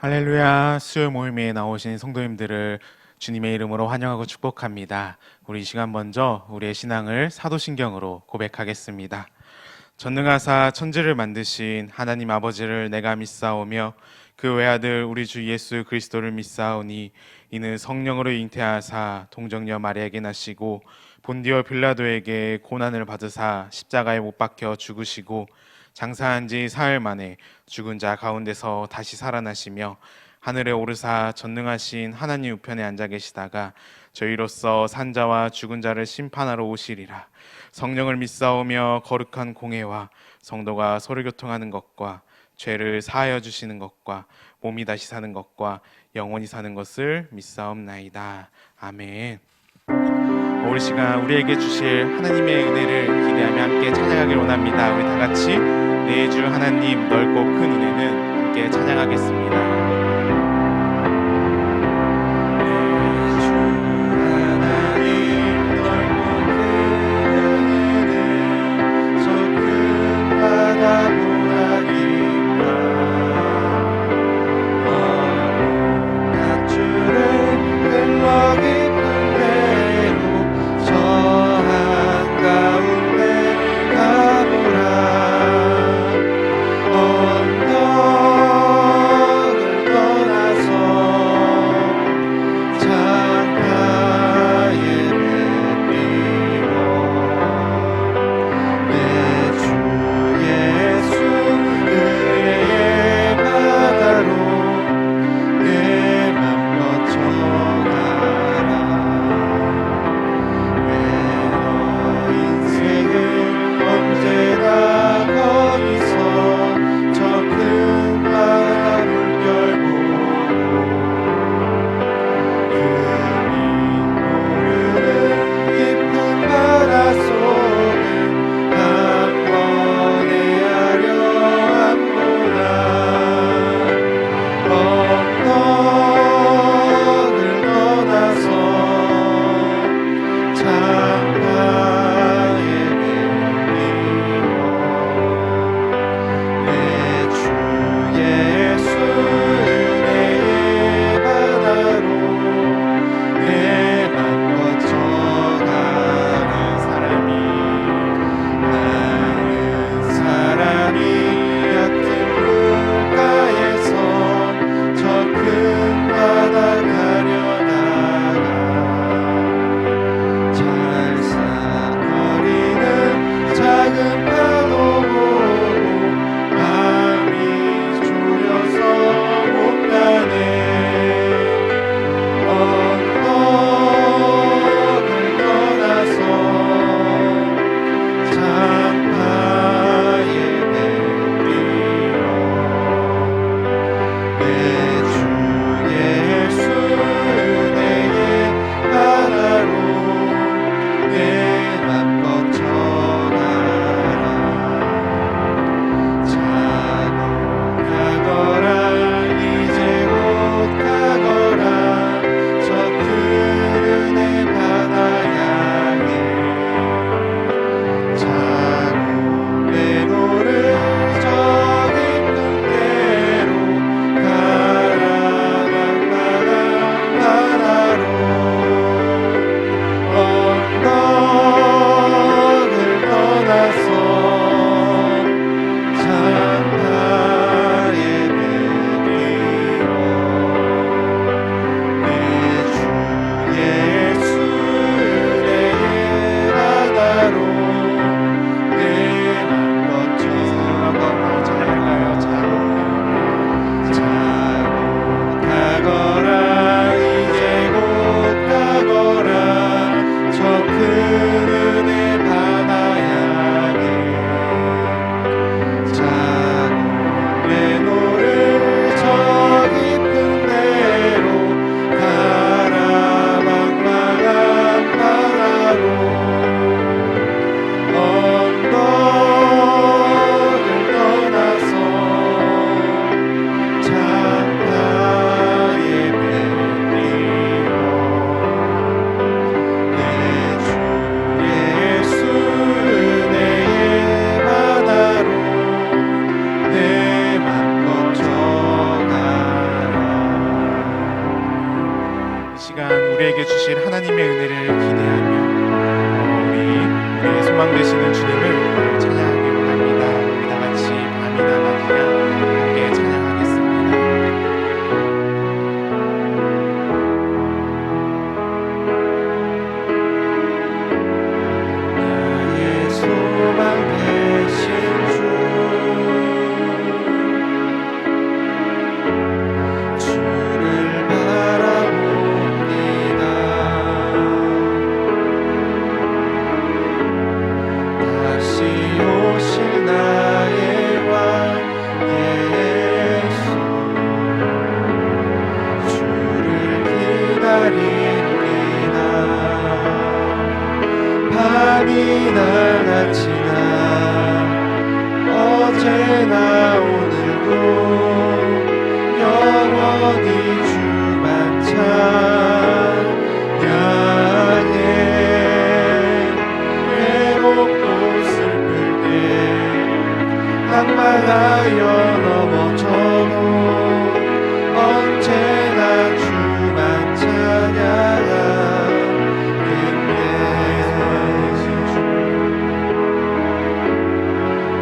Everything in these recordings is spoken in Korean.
할렐루야. 수요 모임에 나오신 성도님들을 주님의 이름으로 환영하고 축복합니다. 우리 이 시간 먼저 우리의 신앙을 사도신경으로 고백하겠습니다. 전능하사 천지를 만드신 하나님 아버지를 내가 믿사오며 그 외아들 우리 주 예수 그리스도를 믿사오니 이는 성령으로 잉태하사 동정녀 마리아에게 나시고 본디오 빌라도에게 고난을 받으사 십자가에 못 박혀 죽으시고 장사한 지 사흘 만에 죽은 자 가운데서 다시 살아나시며 하늘에 오르사 전능하신 하나님 우편에 앉아 계시다가 저희로서 산자와 죽은 자를 심판하러 오시리라. 성령을 믿사오며 거룩한 공회와 성도가 서로 교통하는 것과 죄를 사하여 주시는 것과 몸이 다시 사는 것과 영원히 사는 것을 믿사옵나이다. 아멘. 오늘 시간 우리에게 주실 하나님의 은혜를 기대하며 함께 찬양하길 원합니다. 우리 다 같이 내 주 하나님 넓고 큰 은혜는 함께 찬양하겠습니다. 언덕을 낙망하여 넘어져도 언제나 주만 찬양하겠네.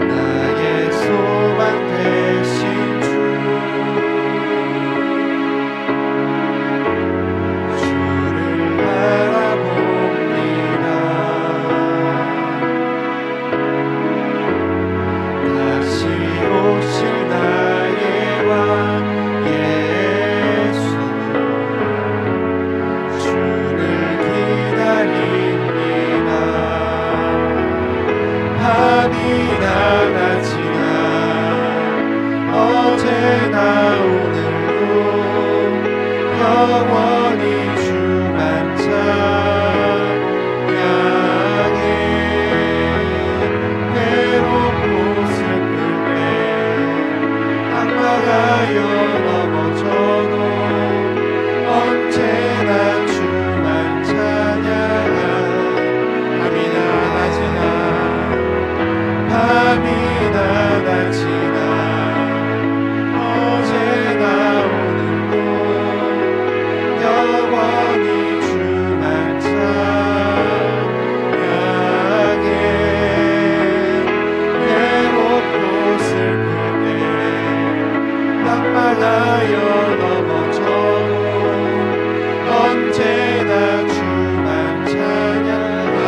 나의 소망 되신 주, 주를 바라봅니다. 다시 오실 나의 왕 예수, 주를 기다립니다. 밤이 나가지나 어제나 오늘도 영원히 주만 찬양해. 외롭고 슬플 때 낙망하여 넘어져도 언제나 주만 찬양하. 밤이 나가지나 어제나 오늘도 영원히 주만 찬양해. 외롭고 슬플 때 낙망하여 넘어져도 언제나 주만 찬양하.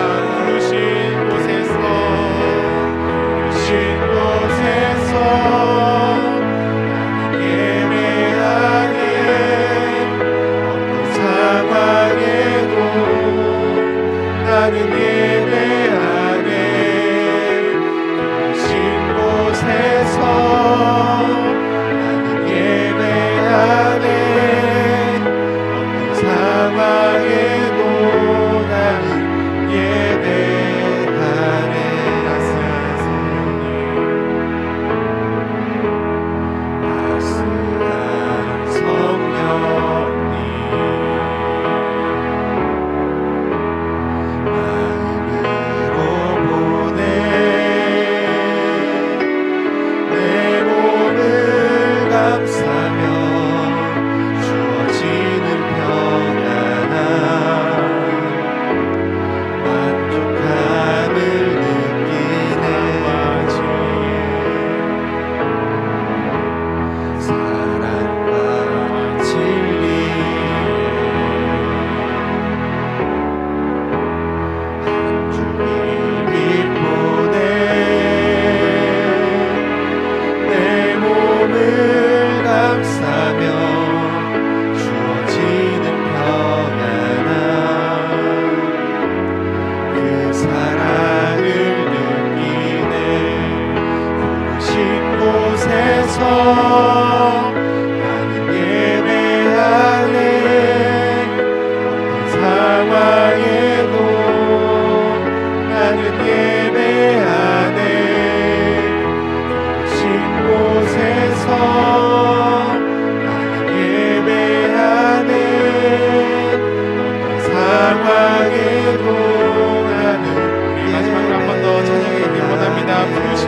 부르신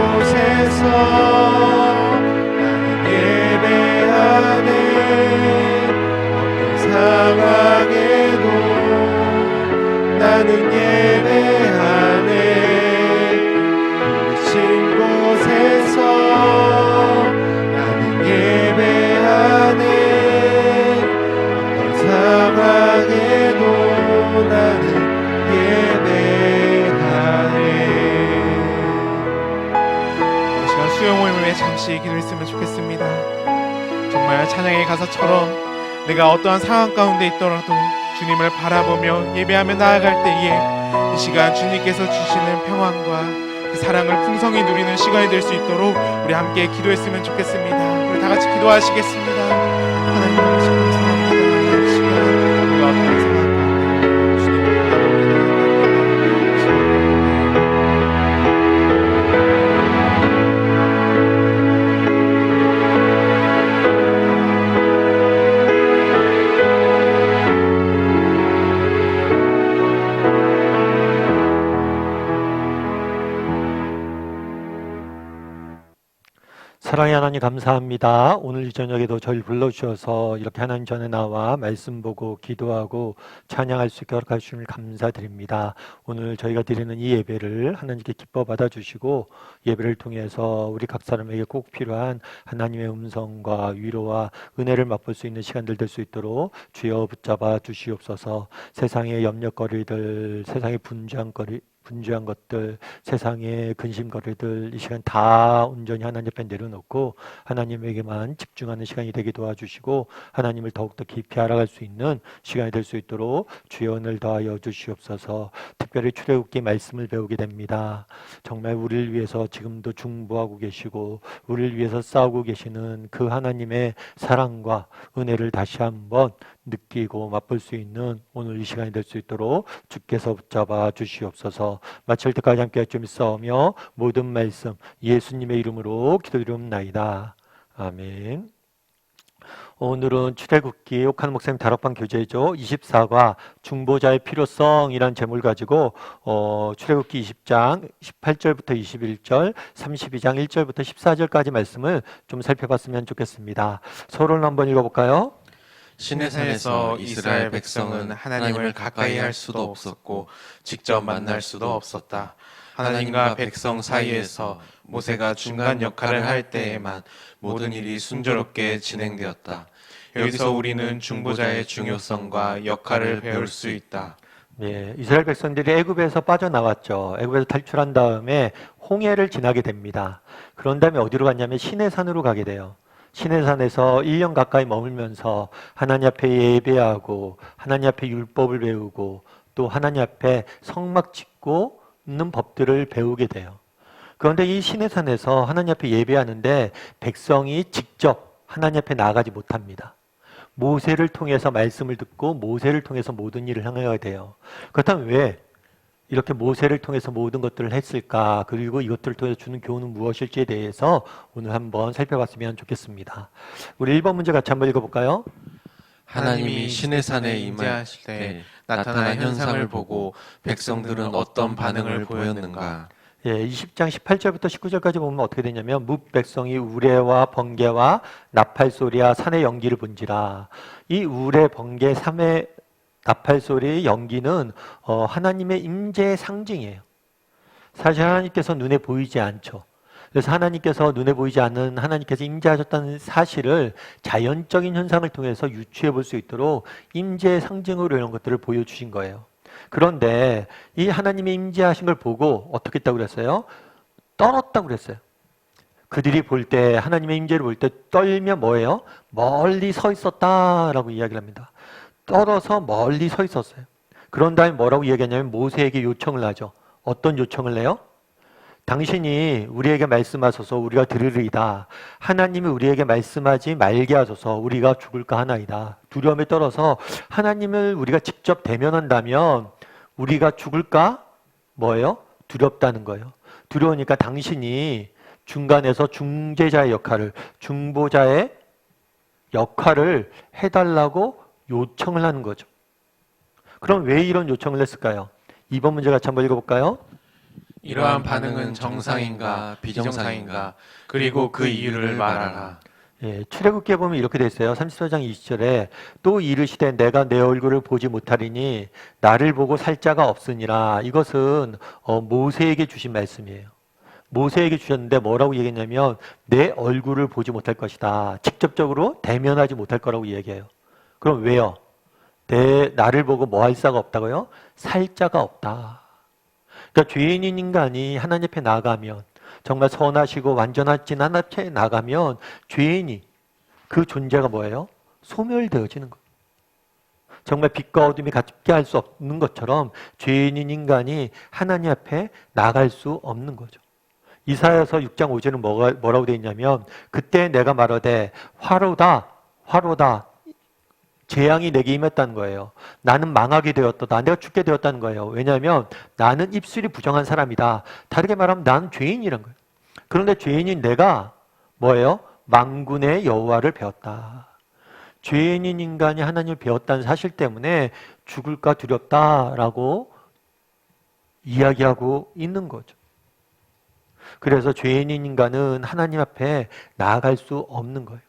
곳에서 나는 예배하네. 어떤 상황에도 나는 예배하네. 부르신 곳에서 나는 예배하네. 어떤 상황에도 나는 예배하네. 기도했으면 좋겠습니다. 정말 찬양의 가사처럼 내가 어떠한 상황 가운데 있더라도 주님을 바라보며 예배하며 나아갈 때에 이 시간 주님께서 주시는 평안과 그 사랑을 풍성히 누리는 시간이 될 수 있도록 우리 함께 기도했으면 좋겠습니다. 우리 다 같이 기도하시겠습니다. 하나님 감사합니다. 이 시간 우리가 어떤 상황 가운데 주님을 바라보며 사랑의 하나님 감사합니다. 오늘 이 저녁에도 저를 불러주셔서 이렇게 하나님 전에 나와 말씀 보고 기도하고 찬양할 수 있게 허락해 주심을 감사드립니다. 오늘 저희가 드리는 이 예배를 하나님께 기뻐 받아주시고 예배를 통해서 우리 각 사람에게 꼭 필요한 하나님의 음성과 위로와 은혜를 맛볼 수 있는 시간들 될 수 있도록 주여 붙잡아 주시옵소서. 세상의 염려거리들, 세상의 분주한 것들, 세상의 근심거리들 이 시간 다 온전히 하나님 앞에 내려놓고 하나님에게만 집중하는 시간이 되게 도와주시고 하나님을 더욱더 깊이 알아갈 수 있는 시간이 될 수 있도록 주여 은혜를 더하여 주시옵소서. 특별히 출애굽기 말씀을 배우게 됩니다. 정말 우리를 위해서 지금도 중보하고 계시고 우리를 위해서 싸우고 계시는 그 하나님의 사랑과 은혜를 다시 한번 느끼고 맛볼 수 있는 오늘 이 시간이 될 수 있도록 주께서 붙잡아 주시옵소서. 마칠 때까지 함께 좀 싸우며 모든 말씀 예수님의 이름으로 기도드리옵나이다. 아멘. 오늘은 출애굽기 옥한 목사님 다락방 교재죠. 24과 중보자의 필요성이라는 제목을 가지고 출애굽기 20장 18절부터 21절, 32장 1절부터 14절까지 말씀을 좀 살펴봤으면 좋겠습니다. 서론을 한번 읽어볼까요? 시내산에서 이스라엘 백성은 하나님을 가까이 할 수도 없었고 직접 만날 수도 없었다. 하나님과 백성 사이에서 모세가 중간 역할을 할 때에만 모든 일이 순조롭게 진행되었다. 여기서 우리는 중보자의 중요성과 역할을 배울 수 있다. 예, 이스라엘 백성들이 애굽에서 빠져나왔죠. 애굽에서 탈출한 다음에 홍해를 지나게 됩니다. 그런 다음에 어디로 갔냐면 시내산으로 가게 돼요. 시내산에서 1년 가까이 머물면서 하나님 앞에 예배하고 하나님 앞에 율법을 배우고 또 하나님 앞에 성막 짓고 있는 법들을 배우게 돼요. 그런데 이 시내산에서 하나님 앞에 예배하는데 백성이 직접 하나님 앞에 나아가지 못합니다. 모세를 통해서 말씀을 듣고 모세를 통해서 모든 일을 행해야 돼요. 그렇다면 왜 이렇게 모세를 통해서 모든 것들을 했을까? 그리고 이것들을 통해서 주는 교훈은 무엇일지에 대해서 오늘 한번 살펴봤으면 좋겠습니다. 우리 1번 문제 같이 한번 읽어볼까요? 하나님이 시내산에 임하실 때 나타난 현상을 보고 백성들은 어떤 반응을 보였는가? 예, 20장 18절부터 19절까지 보면 어떻게 되냐면 뭇 백성이 우레와 번개와 나팔 소리와 산의 연기를 본지라. 이 우레, 번개, 산의 나팔 소리의 연기는 하나님의 임재의 상징이에요. 사실 하나님께서 눈에 보이지 않죠. 그래서 하나님께서 눈에 보이지 않는 하나님께서 임재하셨다는 사실을 자연적인 현상을 통해서 유추해 볼 수 있도록 임재의 상징으로 이런 것들을 보여주신 거예요. 그런데 이 하나님의 임재하신 걸 보고 어떻게 했다고 그랬어요? 떨었다고 그랬어요. 그들이 볼 때 하나님의 임재를 볼 때 떨며 뭐예요? 멀리 서 있었다라고 이야기를 합니다. 떨어서 멀리 서 있었어요. 그런 다음에 뭐라고 이야기하냐면 모세에게 요청을 하죠. 어떤 요청을 해요? 당신이 우리에게 말씀하소서 우리가 들으리이다. 하나님이 우리에게 말씀하지 말게 하소서 우리가 죽을까 하나이다. 두려움에 떨어서 하나님을 우리가 직접 대면한다면 우리가 죽을까? 뭐예요? 두렵다는 거예요. 두려우니까 당신이 중간에서 중재자의 역할을, 중보자의 역할을 해달라고 요청을 하는 거죠. 그럼 왜 이런 요청을 했을까요? 2번 문제 같이 한번 읽어볼까요? 이러한 반응은 정상인가 비정상인가 그리고 그 이유를 말하라. 예, 출애굽기에 보면 이렇게 돼 있어요. 34장 20절에 또 이르시되 내가 내 얼굴을 보지 못하리니 나를 보고 살 자가 없으니라. 이것은 모세에게 주신 말씀이에요. 모세에게 주셨는데 뭐라고 얘기했냐면 내 얼굴을 보지 못할 것이다. 직접적으로 대면하지 못할 거라고 얘기해요. 그럼 왜요? 나를 보고 뭐 할 자가 없다고요? 살 자가 없다. 그러니까 죄인인 인간이 하나님 앞에 나가면 정말 선하시고 완전하신 하나님 앞에 나가면 죄인이 그 존재가 뭐예요? 소멸되어지는 거예요. 정말 빛과 어둠이 같게 할 수 없는 것처럼 죄인인 인간이 하나님 앞에 나갈 수 없는 거죠. 이사야서 6장 5절은 뭐라고 되어 있냐면 그때 내가 말하되 화로다 화로다 재앙이 내게 임했다는 거예요. 나는 망하게 되었다. 내가 죽게 되었다는 거예요. 왜냐하면 나는 입술이 부정한 사람이다. 다르게 말하면 나는 죄인이란 거예요. 그런데 죄인인 내가 뭐예요? 만군의 여호와를 배웠다. 죄인인 인간이 하나님을 배웠다는 사실 때문에 죽을까 두렵다라고 이야기하고 있는 거죠. 그래서 죄인인 인간은 하나님 앞에 나아갈 수 없는 거예요.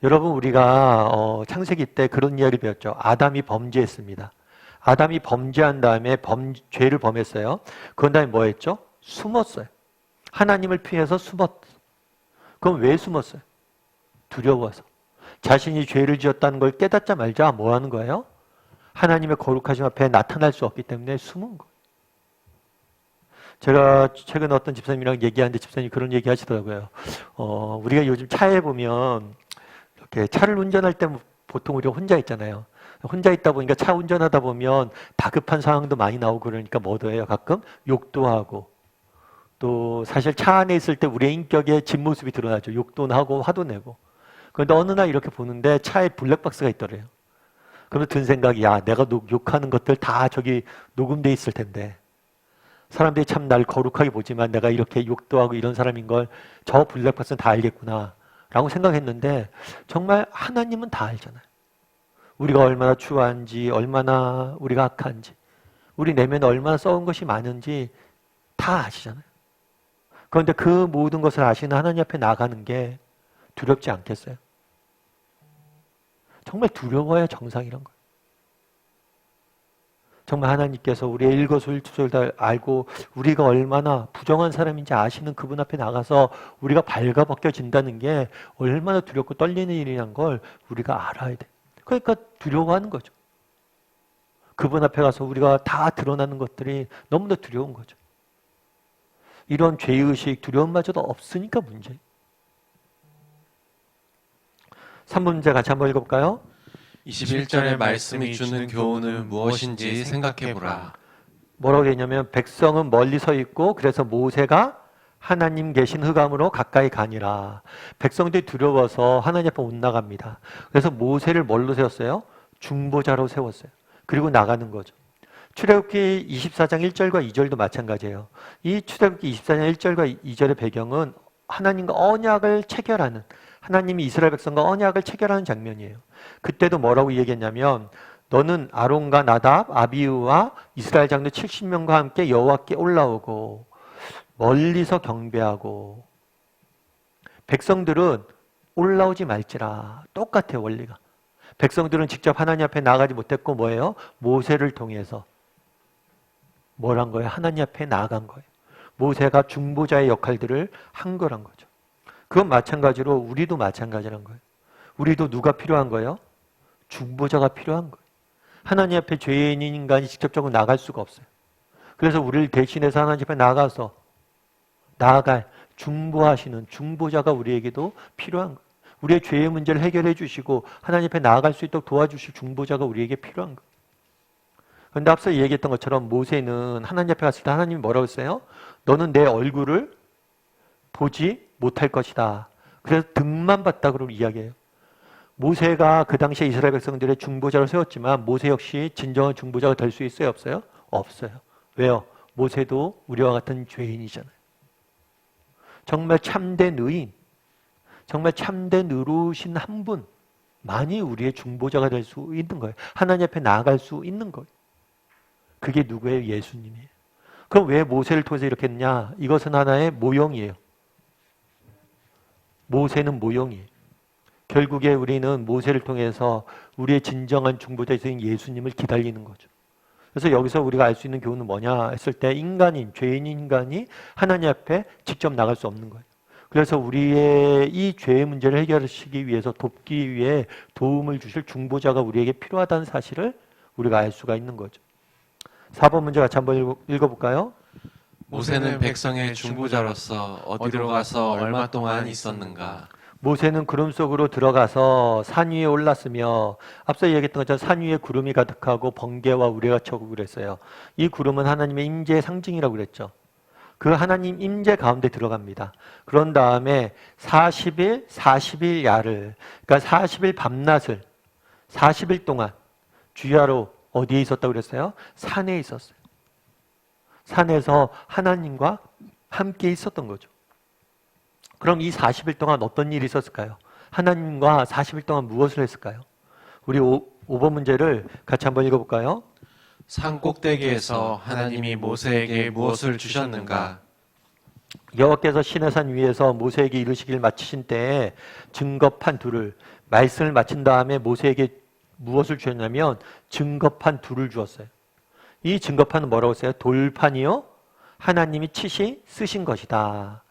여러분, 우리가 창세기 때 그런 이야기를 배웠죠. 아담이 범죄했습니다. 아담이 범죄한 다음에 죄를 범했어요. 그런 다음에 뭐 했죠? 숨었어요. 하나님을 피해서 숨었어요. 그럼 왜 숨었어요? 두려워서. 자신이 죄를 지었다는 걸 깨닫자 말자 뭐 하는 거예요? 하나님의 거룩하심 앞에 나타날 수 없기 때문에 숨은 거예요. 제가 최근 어떤 집사님이랑 얘기하는데 집사님이 그런 얘기 하시더라고요. 우리가 요즘 차에 보면 이렇게 차를 운전할 때 보통 우리가 혼자 있잖아요. 혼자 있다 보니까 차 운전하다 보면 다급한 상황도 많이 나오고 그러니까 뭐도 해요. 가끔 욕도 하고 또 사실 차 안에 있을 때 우리의 인격의 진모습이 드러나죠. 욕도 하고 화도 내고. 그런데 어느 날 이렇게 보는데 차에 블랙박스가 있더래요. 그러면 든 생각이 야 내가 욕하는 것들 다 저기 녹음돼 있을 텐데 사람들이 참 날 거룩하게 보지만 내가 이렇게 욕도 하고 이런 사람인 걸 저 블랙박스는 다 알겠구나 라고 생각했는데 정말 하나님은 다 알잖아요. 우리가 얼마나 추한지 얼마나 우리가 악한지 우리 내면에 얼마나 썩은 것이 많은지 다 아시잖아요. 그런데 그 모든 것을 아시는 하나님 앞에 나가는 게 두렵지 않겠어요? 정말 두려워야 정상이란 거예요. 정말 하나님께서 우리의 일거수일투족을 다 알고 우리가 얼마나 부정한 사람인지 아시는 그분 앞에 나가서 우리가 발가벗겨진다는 게 얼마나 두렵고 떨리는 일이란 걸 우리가 알아야 돼. 그러니까 두려워하는 거죠. 그분 앞에 가서 우리가 다 드러나는 것들이 너무나 두려운 거죠. 이런 죄의식, 두려움마저도 없으니까 문제예요. 3번 문제 같이 한번 읽어볼까요? 21절의 말씀이 주는 교훈은 무엇인지 생각해보라. 뭐라고 했냐면 백성은 멀리 서 있고 그래서 모세가 하나님 계신 흑암으로 가까이 가니라. 백성들이 두려워서 하나님 앞에 못 나갑니다. 그래서 모세를 뭘로 세웠어요? 중보자로 세웠어요. 그리고 나가는 거죠. 출애굽기 24장 1절과 2절도 마찬가지예요. 이 출애굽기 24장 1절과 2절의 배경은 하나님과 언약을 체결하는 하나님이 이스라엘 백성과 언약을 체결하는 장면이에요. 그때도 뭐라고 얘기했냐면 너는 아론과 나답, 아비우와 이스라엘 장로 70명과 함께 여호와께 올라오고 멀리서 경배하고 백성들은 올라오지 말지라. 똑같아요, 원리가. 백성들은 직접 하나님 앞에 나가지 못했고 뭐예요? 모세를 통해서 뭘 한 거예요? 하나님 앞에 나아간 거예요. 모세가 중보자의 역할들을 한 거란 거죠. 그건 마찬가지로 우리도 마찬가지란 거예요. 우리도 누가 필요한 거예요? 중보자가 필요한 거예요. 하나님 앞에 죄인인 인간이 직접적으로 나갈 수가 없어요. 그래서 우리를 대신해서 하나님 앞에 나가서 나아갈 중보하시는 중보자가 우리에게도 필요한 거예요. 우리의 죄의 문제를 해결해 주시고 하나님 앞에 나아갈 수 있도록 도와주실 중보자가 우리에게 필요한 거예요. 그런데 앞서 얘기했던 것처럼 모세는 하나님 앞에 갔을 때 하나님이 뭐라고 했어요? 너는 내 얼굴을 보지 못할 것이다. 그래서 등만 봤다 그러고 이야기해요. 모세가 그 당시에 이스라엘 백성들의 중보자로 세웠지만 모세 역시 진정한 중보자가 될 수 있어요? 없어요? 없어요. 왜요? 모세도 우리와 같은 죄인이잖아요. 정말 참된 의인, 정말 참된 의로우신 한 분만이 우리의 중보자가 될 수 있는 거예요. 하나님 앞에 나아갈 수 있는 거예요. 그게 누구예요? 예수님이에요. 그럼 왜 모세를 통해서 이렇게 했냐? 이것은 하나의 모형이에요. 모세는 모형이에요. 결국에 우리는 모세를 통해서 우리의 진정한 중보자이신 예수님을 기다리는 거죠. 그래서 여기서 우리가 알 수 있는 교훈은 뭐냐 했을 때 인간인, 죄인인 인간이 하나님 앞에 직접 나갈 수 없는 거예요. 그래서 우리의 이 죄의 문제를 해결하시기 위해서 돕기 위해 도움을 주실 중보자가 우리에게 필요하다는 사실을 우리가 알 수가 있는 거죠. 4번 문제 같이 한번 읽어볼까요? 모세는 백성의 중보자로서 어디로 가서 얼마 동안 있었는가? 모세는 구름 속으로 들어가서 산 위에 올랐으며 앞서 얘기했던 것처럼 산 위에 구름이 가득하고 번개와 우레가 쳐고 그랬어요. 이 구름은 하나님의 임재의 상징이라고 그랬죠. 그 하나님 임재 가운데 들어갑니다. 그런 다음에 40일 야를 그러니까 40일 밤낮을 40일 동안 주야로 어디에 있었다고 그랬어요? 산에 있었어요. 산에서 하나님과 함께 있었던 거죠. 그럼 이 40일 동안 어떤 일이 있었을까요? 하나님과 40일 동안 무엇을 했을까요? 우리 5번 문제를 같이 한번 읽어볼까요? 산 꼭대기에서 하나님이 모세에게 무엇을 주셨는가? 여호와께서 시내산 위에서 모세에게 이르시기를 마치신 때에 증거판 둘을, 말씀을 마친 다음에 모세에게 무엇을 주셨냐면 증거판 둘을 주었어요. 이 증거판은 뭐라고 써요? 돌판이요 하나님이 치시 쓰신 것이다.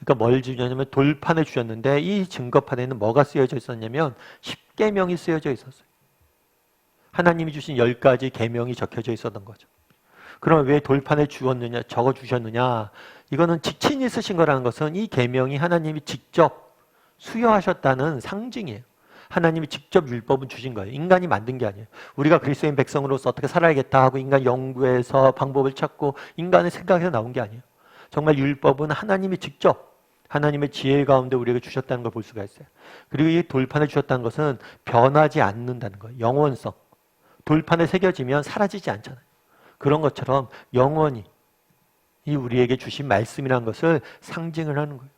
그러니까 뭘 주냐면 돌판을 주셨는데 이 증거판에는 뭐가 쓰여져 있었냐면 십계명이 쓰여져 있었어요. 하나님이 주신 10가지 계명이 적혀져 있었던 거죠. 그럼 왜 돌판에 주었느냐, 적어 주셨느냐? 이거는 직친이 쓰신 거라는 것은 이 계명이 하나님이 직접 수여하셨다는 상징이에요. 하나님이 직접 율법은 주신 거예요. 인간이 만든 게 아니에요. 우리가 그리스도인 백성으로서 어떻게 살아야겠다 하고 인간 연구해서 방법을 찾고 인간의 생각에서 나온 게 아니에요. 정말 율법은 하나님이 직접 하나님의 지혜 가운데 우리에게 주셨다는 걸 볼 수가 있어요. 그리고 이 돌판을 주셨다는 것은 변하지 않는다는 거예요. 영원성. 돌판에 새겨지면 사라지지 않잖아요. 그런 것처럼 영원히 이 우리에게 주신 말씀이라는 것을 상징을 하는 거예요.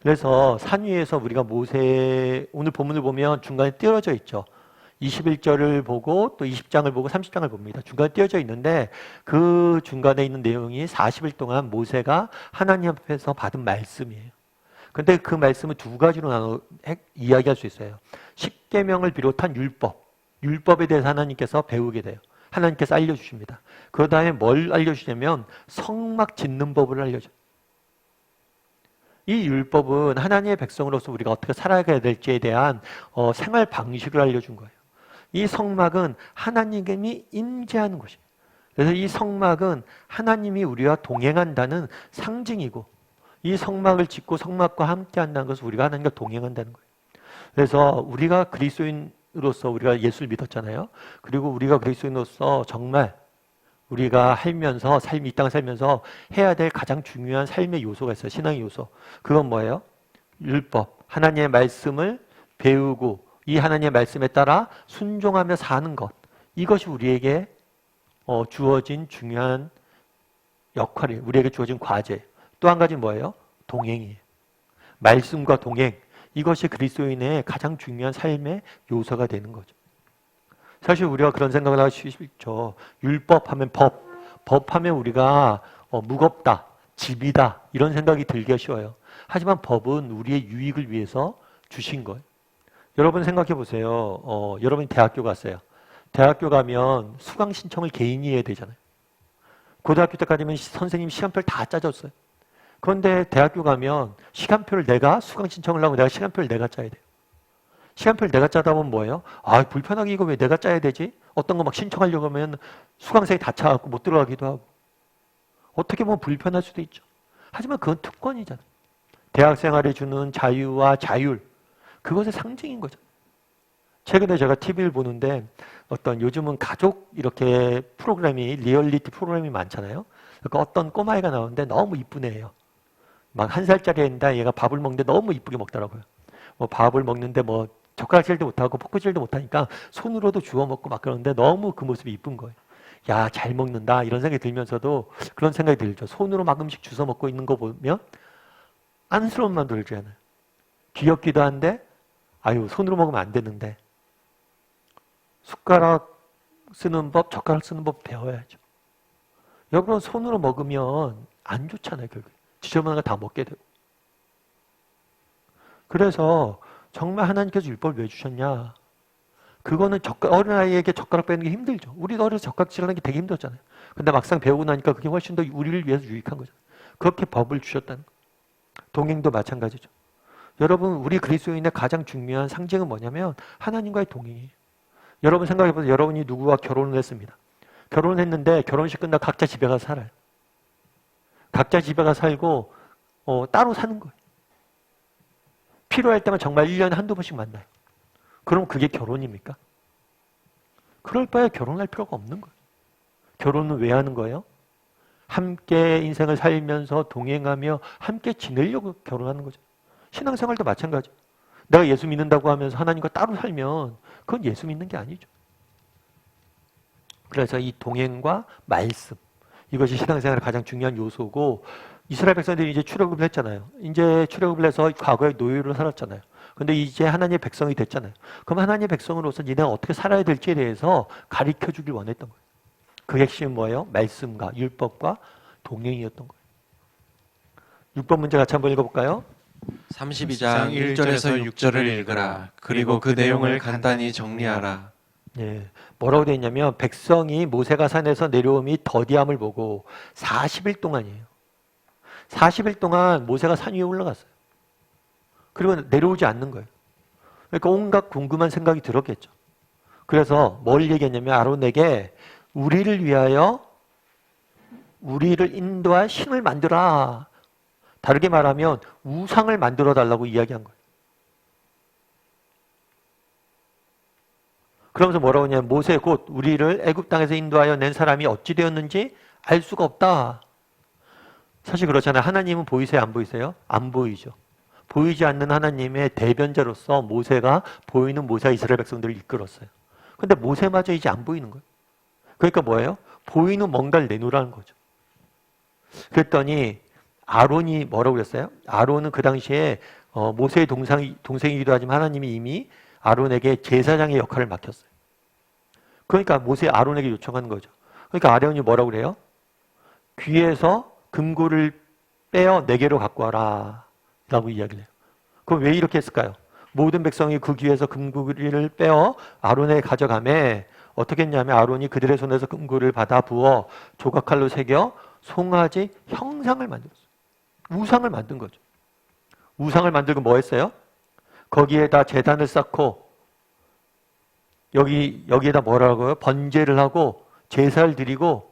그래서 산 위에서 우리가 모세 오늘 본문을 보면 중간에 띄어져 있죠. 21절을 보고 또 20장을 보고 30장을 봅니다. 중간에 띄어져 있는데 그 중간에 있는 내용이 40일 동안 모세가 하나님 앞에서 받은 말씀이에요. 근데 그 말씀을 두 가지로 나눠 이야기할 수 있어요. 십계명을 비롯한 율법에 대해서 하나님께서 배우게 돼요. 하나님께서 알려주십니다. 그 다음에 뭘 알려주냐면 성막 짓는 법을 알려줘요. 이 율법은 하나님의 백성으로서 우리가 어떻게 살아가야 될지에 대한 생활 방식을 알려준 거예요. 이 성막은 하나님이 임재하는 곳이에요. 그래서 이 성막은 하나님이 우리와 동행한다는 상징이고 이 성막을 짓고 성막과 함께 한다는 것은 우리가 하나님과 동행한다는 거예요. 그래서 우리가 그리스도인으로서 우리가 예수를 믿었잖아요. 그리고 우리가 그리스도인으로서 정말 우리가 살면서 이 땅을 살면서 해야 될 가장 중요한 삶의 요소가 있어요. 신앙의 요소. 그건 뭐예요? 율법. 하나님의 말씀을 배우고 이 하나님의 말씀에 따라 순종하며 사는 것. 이것이 우리에게 주어진 중요한 역할이에요. 우리에게 주어진 과제예요. 또 한 가지는 뭐예요? 동행이에요. 말씀과 동행. 이것이 그리스도인의 가장 중요한 삶의 요소가 되는 거죠. 사실 우리가 그런 생각을 하기 쉽죠. 율법하면 법하면 우리가 무겁다, 집이다 이런 생각이 들기 쉬워요. 하지만 법은 우리의 유익을 위해서 주신 거예요. 여러분 생각해 보세요. 여러분이 대학교 갔어요. 대학교 가면 수강 신청을 개인이 해야 되잖아요. 고등학교 때까지는 선생님이 시간표를 다 짜줬어요. 그런데 대학교 가면 시간표를 내가 수강 신청을 하고 내가 시간표를 내가 짜야 돼요. 시간표를 내가 짜다 보면 뭐예요? 아, 불편하게 이거 왜 내가 짜야 되지? 어떤 거 막 신청하려고 하면 수강생이 다 차갖고 못 들어가기도 하고. 어떻게 보면 불편할 수도 있죠. 하지만 그건 특권이잖아요. 대학생활에 주는 자유와 자율. 그것의 상징인 거죠. 최근에 제가 TV를 보는데 요즘은 가족 이렇게 프로그램이 리얼리티 프로그램이 많잖아요. 그러니까 어떤 꼬마애가 나오는데 너무 이쁜 애예요. 막 1살짜리 애인데 얘가 밥을 먹는데 너무 이쁘게 먹더라고요. 뭐 밥을 먹는데 뭐 젓가락질도 못하고 포크질도 못하니까 손으로도 주워 먹고 막 그러는데 너무 그 모습이 이쁜 거예요. 야, 잘 먹는다 이런 생각이 들면서도 그런 생각이 들죠. 손으로 막 음식 주워 먹고 있는 거 보면 안쓰러움만 들잖아요. 귀엽기도 한데 아유 손으로 먹으면 안 되는데 숟가락 쓰는 법, 젓가락 쓰는 법 배워야죠. 여러분 손으로 먹으면 안 좋잖아요. 결국 지저분한 거 다 먹게 되고. 그래서 정말 하나님께서 율법을 왜 주셨냐? 그거는 어린아이에게 젓가락 빼는 게 힘들죠. 우리도 어려서 젓가락질 하는 게 되게 힘들었잖아요. 근데 막상 배우고 나니까 그게 훨씬 더 우리를 위해서 유익한 거잖아요. 그렇게 법을 주셨다는 거. 동행도 마찬가지죠. 여러분 우리 그리스도인의 가장 중요한 상징은 뭐냐면 하나님과의 동행이에요. 여러분 생각해보세요. 여러분이 누구와 결혼을 했습니다. 결혼을 했는데 결혼식 끝나고 각자 집에 가서 살아요. 각자 집에 가서 살고 따로 사는 거예요. 필요할 때만 정말 1년에 한두 번씩 만나요. 그럼 그게 결혼입니까? 그럴 바에 결혼할 필요가 없는 거예요. 결혼은 왜 하는 거예요? 함께 인생을 살면서 동행하며 함께 지내려고 결혼하는 거죠. 신앙생활도 마찬가지예요. 내가 예수 믿는다고 하면서 하나님과 따로 살면 그건 예수 믿는 게 아니죠. 그래서 이 동행과 말씀 이것이 신앙생활의 가장 중요한 요소고 이스라엘 백성들이 이제 출애굽을 했잖아요. 이제 출애굽을 해서 과거에 노예로 살았잖아요. 근데 이제 하나님의 백성이 됐잖아요. 그럼 하나님의 백성으로서 니네가 어떻게 살아야 될지에 대해서 가르쳐 주길 원했던 거예요. 그 핵심은 뭐예요? 말씀과 율법과 동행이었던 거예요. 6번 문제 같이 한번 읽어볼까요? 32장 1절에서 6절을 읽으라. 그리고 그 내용을 간단히 정리하라. 예, 뭐라고 되어 있냐면 백성이 모세가 산에서 내려옴이 더디함을 보고 40일 동안이에요. 40일 동안 모세가 산 위에 올라갔어요. 그리고 내려오지 않는 거예요. 그러니까 온갖 궁금한 생각이 들었겠죠. 그래서 뭘 얘기했냐면 아론에게 우리를 위하여 우리를 인도할 신을 만들어라. 다르게 말하면 우상을 만들어 달라고 이야기한 거예요. 그러면서 뭐라고 하냐면 모세 곧 우리를 애굽 땅에서 인도하여 낸 사람이 어찌 되었는지 알 수가 없다. 사실 그렇잖아요. 하나님은 보이세요? 안 보이세요? 안 보이죠. 보이지 않는 하나님의 대변자로서 모세가 보이는 모세와 이스라엘 백성들을 이끌었어요. 근데 모세마저 이제 안 보이는 거예요. 그러니까 뭐예요? 보이는 뭔가를 내놓으라는 거죠. 그랬더니 아론이 뭐라고 그랬어요? 아론은 그 당시에 모세의 동생이기도 하지만 하나님이 이미 아론에게 제사장의 역할을 맡겼어요. 그러니까 아론에게 요청하는 거죠. 그러니까 아론이 뭐라고 그래요? 귀에서 금고를 빼어 내게로 갖고 와라 라고 이야기를 해요. 그럼 왜 이렇게 했을까요? 모든 백성이 그 귀에서 금고를 빼어 아론에게 가져가매 어떻게 했냐면 아론이 그들의 손에서 금고를 받아 부어 조각칼로 새겨 송아지 형상을 만들었어요. 우상을 만든 거죠. 우상을 만들고 뭐 했어요? 거기에다 제단을 쌓고 여기에다 뭐라고요? 번제를 하고 제사를 드리고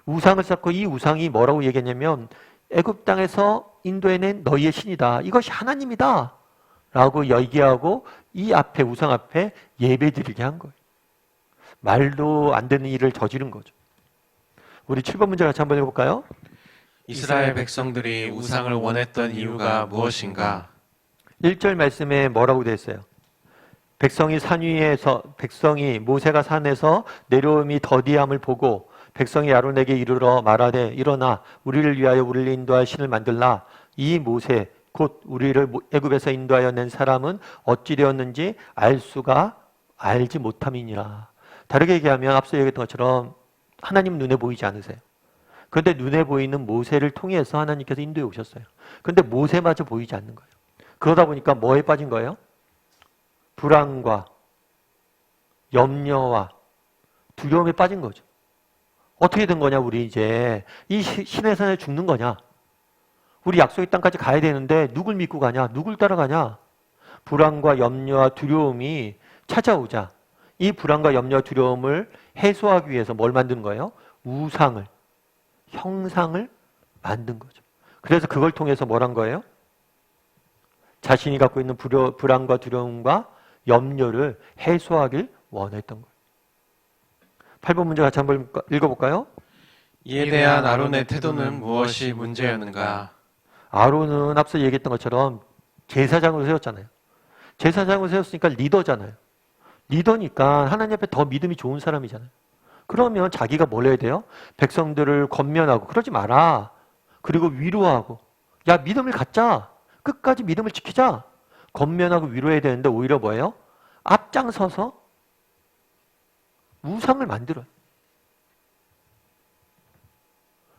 우상을 쌓고 이 우상이 뭐라고 얘기했냐면 애굽 땅에서 인도해낸 너희의 신이다. 이것이 하나님이다. 라고 얘기하고 이 앞에 우상 앞에 예배 드리게 한 거예요. 말도 안 되는 일을 저지른 거죠. 우리 7번 문제 같이 한번 해볼까요? 이스라엘 백성들이 우상을 원했던 이유가 무엇인가? 1절 말씀에 뭐라고 되어 있어요? 백성이 모세가 산에서 내려옴이 더디함을 보고 백성이 아론에게 이르러 말하되 일어나 우리를 위하여 우리를 인도할 신을 만들라. 이 모세 곧 우리를 애굽에서 인도하여 낸 사람은 어찌 되었는지 알지 못함이니라. 다르게 얘기하면 앞서 얘기했던 것처럼 하나님 눈에 보이지 않으세요. 그런데 눈에 보이는 모세를 통해서 하나님께서 인도해 오셨어요. 그런데 모세마저 보이지 않는 거예요. 그러다 보니까 뭐에 빠진 거예요? 불안과 염려와 두려움에 빠진 거죠. 어떻게 된 거냐, 우리 이제. 이 신의 산에 죽는 거냐? 우리 약속의 땅까지 가야 되는데 누굴 믿고 가냐? 누굴 따라가냐? 불안과 염려와 두려움이 찾아오자 이 불안과 염려와 두려움을 해소하기 위해서 뭘 만드는 거예요? 우상을, 형상을 만든 거죠. 그래서 그걸 통해서 뭘 한 거예요? 자신이 갖고 있는 불안과 두려움과 염려를 해소하길 원했던 거예요. 8번 문제 같이 한번 읽어볼까요? 이에 대한 아론의 태도는 무엇이 문제였는가? 아론은 앞서 얘기했던 것처럼 제사장으로 세웠잖아요. 제사장으로 세웠으니까 리더잖아요. 리더니까 하나님 앞에 더 믿음이 좋은 사람이잖아요. 그러면 자기가 뭘 해야 돼요? 백성들을 권면하고 그러지 마라. 그리고 위로하고 야 믿음을 갖자. 끝까지 믿음을 지키자. 권면하고 위로해야 되는데 오히려 뭐예요? 앞장서서 우상을 만들어요.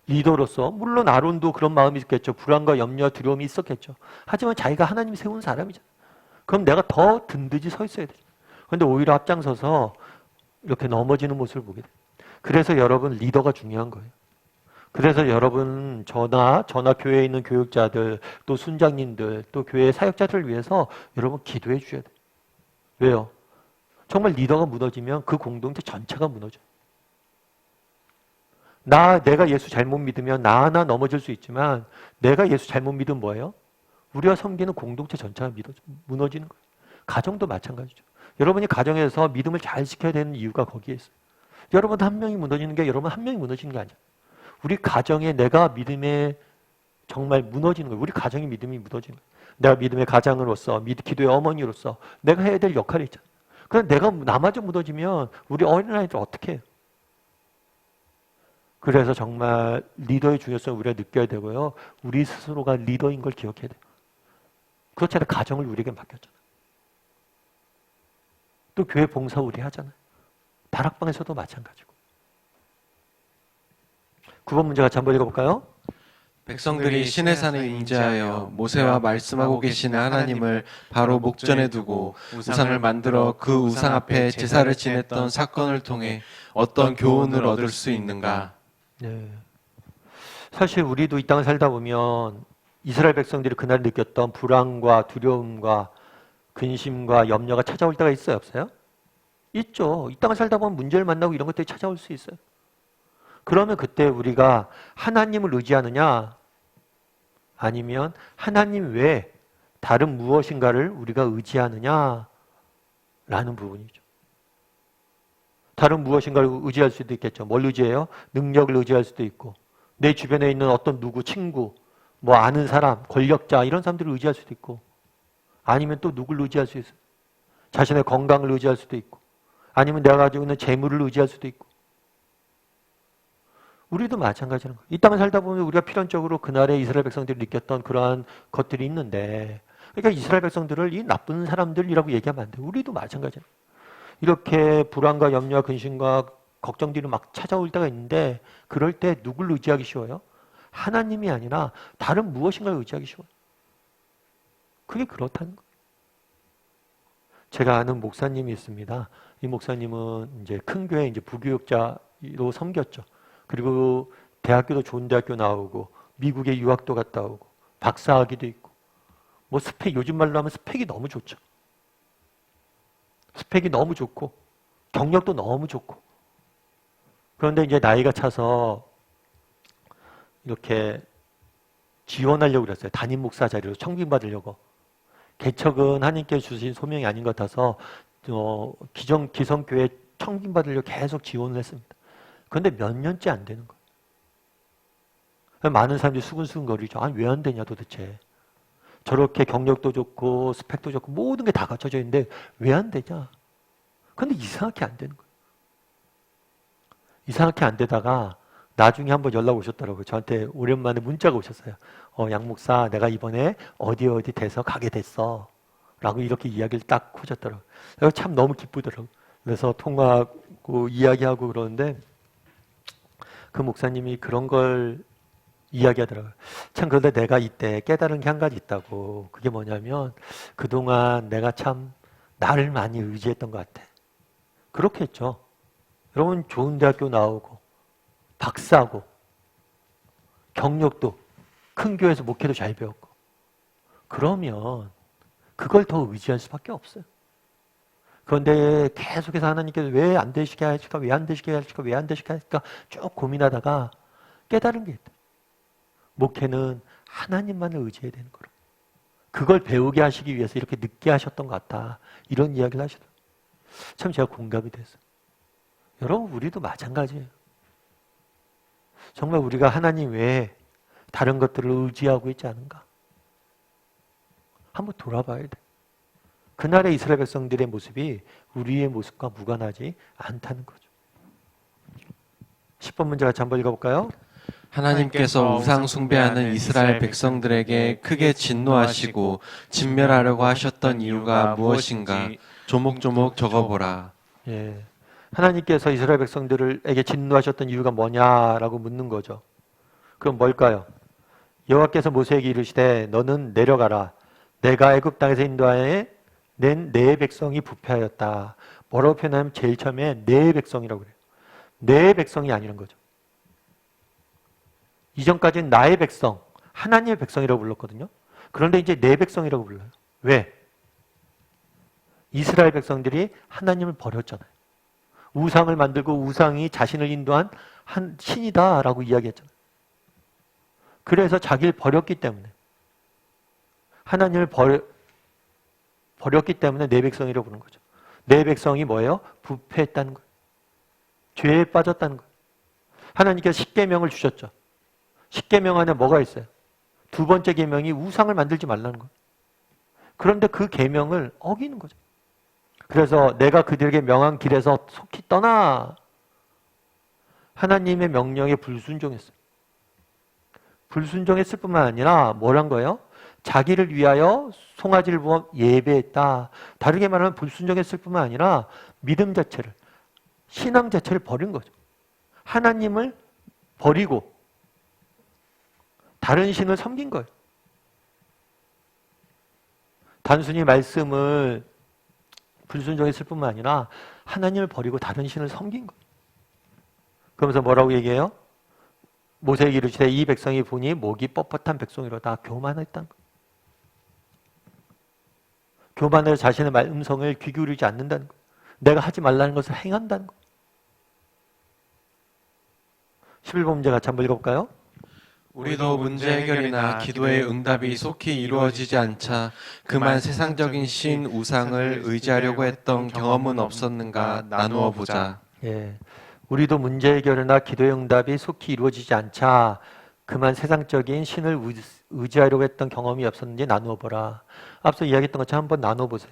리더로서 물론 아론도 그런 마음이 있겠죠. 불안과 염려와 두려움이 있었겠죠. 하지만 자기가 하나님이 세운 사람이잖아요. 그럼 내가 더 든든히 서 있어야 돼요. 그런데 오히려 앞장서서 이렇게 넘어지는 모습을 보게 돼요. 그래서 여러분 리더가 중요한 거예요. 그래서 여러분 저나 교회에 있는 교육자들 또 순장님들 또 교회 사역자들을 위해서 여러분 기도해 주셔야 돼요. 왜요? 정말 리더가 무너지면 그 공동체 전체가 무너져요. 내가 예수 잘못 믿으면 나 하나 넘어질 수 있지만 내가 예수 잘못 믿으면 뭐예요? 우리가 섬기는 공동체 전체가 무너지는 거예요. 가정도 마찬가지죠. 여러분이 가정에서 믿음을 잘 지켜야 되는 이유가 거기에 있어요. 여러분 한 명이 무너지는 게 여러분 한 명이 무너지는 게 아니야. 우리 가정에 내가 믿음에 정말 무너지는 거예요. 우리 가정의 믿음이 무너지는 거예요. 내가 믿음의 가장으로서 기도의 어머니로서 내가 해야 될 역할이 있잖아. 그런데 내가 나마저 무너지면 우리 어린아이들 어떻게 해요? 그래서 정말 리더의 중요성을 우리가 느껴야 되고요. 우리 스스로가 리더인 걸 기억해야 돼요. 그렇지 않아요. 가정을 우리에게 맡겼잖아요. 또 교회 봉사 우리 하잖아요. 다락방에서도 마찬가지고. 9번 문제 같이 한번 읽어볼까요? 백성들이 시내산에 임재하여 모세와 말씀하고 계시는 하나님을 바로 목전에 두고 우상을 만들어 그 우상 앞에 제사를 지냈던 사건을 통해 어떤 교훈을 얻을 수 있는가? 네. 사실 우리도 이 땅을 살다 보면 이스라엘 백성들이 그날 느꼈던 불안과 두려움과 근심과 염려가 찾아올 때가 있어요, 없어요? 있죠. 이 땅을 살다 보면 문제를 만나고 이런 것들이 찾아올 수 있어요. 그러면 그때 우리가 하나님을 의지하느냐, 아니면 하나님 외에 다른 무엇인가를 우리가 의지하느냐라는 부분이죠. 다른 무엇인가를 의지할 수도 있겠죠. 뭘 의지해요? 능력을 의지할 수도 있고, 내 주변에 있는 어떤 누구, 친구, 뭐 아는 사람, 권력자 이런 사람들을 의지할 수도 있고, 아니면 또 누굴 의지할 수 있어요. 자신의 건강을 의지할 수도 있고, 아니면 내가 가지고 있는 재물을 의지할 수도 있고. 우리도 마찬가지라는 거예요. 이 땅을 살다 보면 우리가 필연적으로 그날의 이스라엘 백성들이 느꼈던 그러한 것들이 있는데, 그러니까 이스라엘 백성들을 이 나쁜 사람들이라고 얘기하면 안 돼요. 우리도 마찬가지예요. 이렇게 불안과 염려와 근심과 걱정들이 막 찾아올 때가 있는데, 그럴 때 누굴 의지하기 쉬워요? 하나님이 아니라 다른 무엇인가를 의지하기 쉬워요. 그게 그렇다는 거예요. 제가 아는 목사님이 있습니다. 이 목사님은 이제 큰 교회 이제 부교육자로 섬겼죠. 그리고 대학교도 좋은 대학교 나오고 미국에 유학도 갔다 오고 박사학위도 있고, 뭐 스펙, 요즘 말로 하면 스펙이 너무 좋죠. 스펙이 너무 좋고 경력도 너무 좋고. 그런데 이제 나이가 차서 이렇게 지원하려고 그랬어요. 담임 목사 자리로 청빙 받으려고. 개척은 하나님께서 주신 소명이 아닌 것 같아서 기성교회 청빙 받으려고 계속 지원을 했습니다. 그런데 몇 년째 안 되는 거예요. 많은 사람들이 수근수근거리죠. 아니 왜 안 되냐 도대체. 저렇게 경력도 좋고 스펙도 좋고 모든 게 다 갖춰져 있는데 왜 안 되냐. 그런데 이상하게 안 되는 거예요. 이상하게 안 되다가 나중에 한번 연락 오셨더라고요. 저한테 오랜만에 문자가 오셨어요. 양 목사, 내가 이번에 어디 돼서 가게 됐어. 라고 이렇게 이야기를 딱 하셨더라고요. 그래서 참 너무 기쁘더라고요. 그래서 통화하고 이야기하고 그러는데 그 목사님이 그런 걸 이야기하더라고요. 참 그런데 내가 이때 깨달은 게 한 가지 있다고. 그게 뭐냐면 그동안 내가 참 나를 많이 의지했던 것 같아. 그렇게 했죠. 여러분 좋은 대학교 나오고 박사고 경력도 큰 교회에서 목회도 잘 배웠고, 그러면 그걸 더 의지할 수밖에 없어요. 그런데 계속해서 하나님께서 왜 안 되시게 하실까, 왜 안 되시게 하실까, 왜 안 되시게 하실까 쭉 고민하다가 깨달은 게 있다. 목회는 하나님만을 의지해야 되는 거라. 그걸 배우게 하시기 위해서 이렇게 늦게 하셨던 것 같다. 이런 이야기를 하시더라고요. 참 제가 공감이 됐어요. 여러분 우리도 마찬가지예요. 정말 우리가 하나님 외에 다른 것들을 의지하고 있지 않은가? 한번 돌아봐야 돼. 그날의 이스라엘 백성들의 모습이 우리의 모습과 무관하지 않다는 거죠. 10번 문제 같이 한번 읽어볼까요? 하나님께서 우상 숭배하는 이스라엘 백성들에게 크게 진노하시고 진멸하려고 하셨던 이유가 무엇인가? 조목조목 적어보라. 예. 하나님께서 이스라엘 백성들에게 진노하셨던 이유가 뭐냐라고 묻는 거죠. 그럼 뭘까요? 여호와께서 모세에게 이르시되 너는 내려가라. 내가 애굽 땅에서 인도하여 낸 내 백성이 부패하였다. 뭐라고 표현하면 제일 처음에 내 백성이라고 그래요. 내 백성이 아니란 거죠. 이전까지는 나의 백성, 하나님의 백성이라고 불렀거든요. 그런데 이제 내 백성이라고 불러요. 왜? 이스라엘 백성들이 하나님을 버렸잖아요. 우상을 만들고 우상이 자신을 인도한 한 신이다라고 이야기했잖아요. 그래서 자기를 버렸기 때문에, 하나님을 버렸기 때문에 내 백성이라고 부르는 거죠. 내 백성이 뭐예요? 부패했다는 거예요. 죄에 빠졌다는 거예요. 하나님께서 십계명을 주셨죠. 십계명 안에 뭐가 있어요? 두 번째 계명이 우상을 만들지 말라는 거예요. 그런데 그 계명을 어기는 거죠. 그래서 내가 그들에게 명한 길에서 속히 떠나. 하나님의 명령에 불순종했어요. 불순종했을 뿐만 아니라 뭐란 거예요? 자기를 위하여 송아지를 부어 예배했다. 다르게 말하면 불순종했을 뿐만 아니라 믿음 자체를, 신앙 자체를 버린 거죠. 하나님을 버리고 다른 신을 섬긴 거예요. 단순히 말씀을 불순종했을 뿐만 아니라 하나님을 버리고 다른 신을 섬긴 거예요. 그러면서 뭐라고 얘기해요? 모세에게 이르시되 이 백성이 보니 목이 뻣뻣한 백성이로다. 교만했다는 거예요. 교만해서 자신의 음성을 귀 기울이지 않는다는 거예요. 내가 하지 말라는 것을 행한다는 거예요. 11번 문제 같이 한번 읽어볼까요? 우리도 문제 해결이나 기도의 응답이 속히 이루어지지 않자 그만 세상적인 신 우상을 의지하려고 했던 경험은 없었는가 나누어 보자. 예, 우리도 문제 해결이나 기도의 응답이 속히 이루어지지 않자 그만 세상적인 신을 의지하려고 했던 경험이 없었는지 나누어 보라. 앞서 이야기했던 것처럼 한번 나누어 보세요.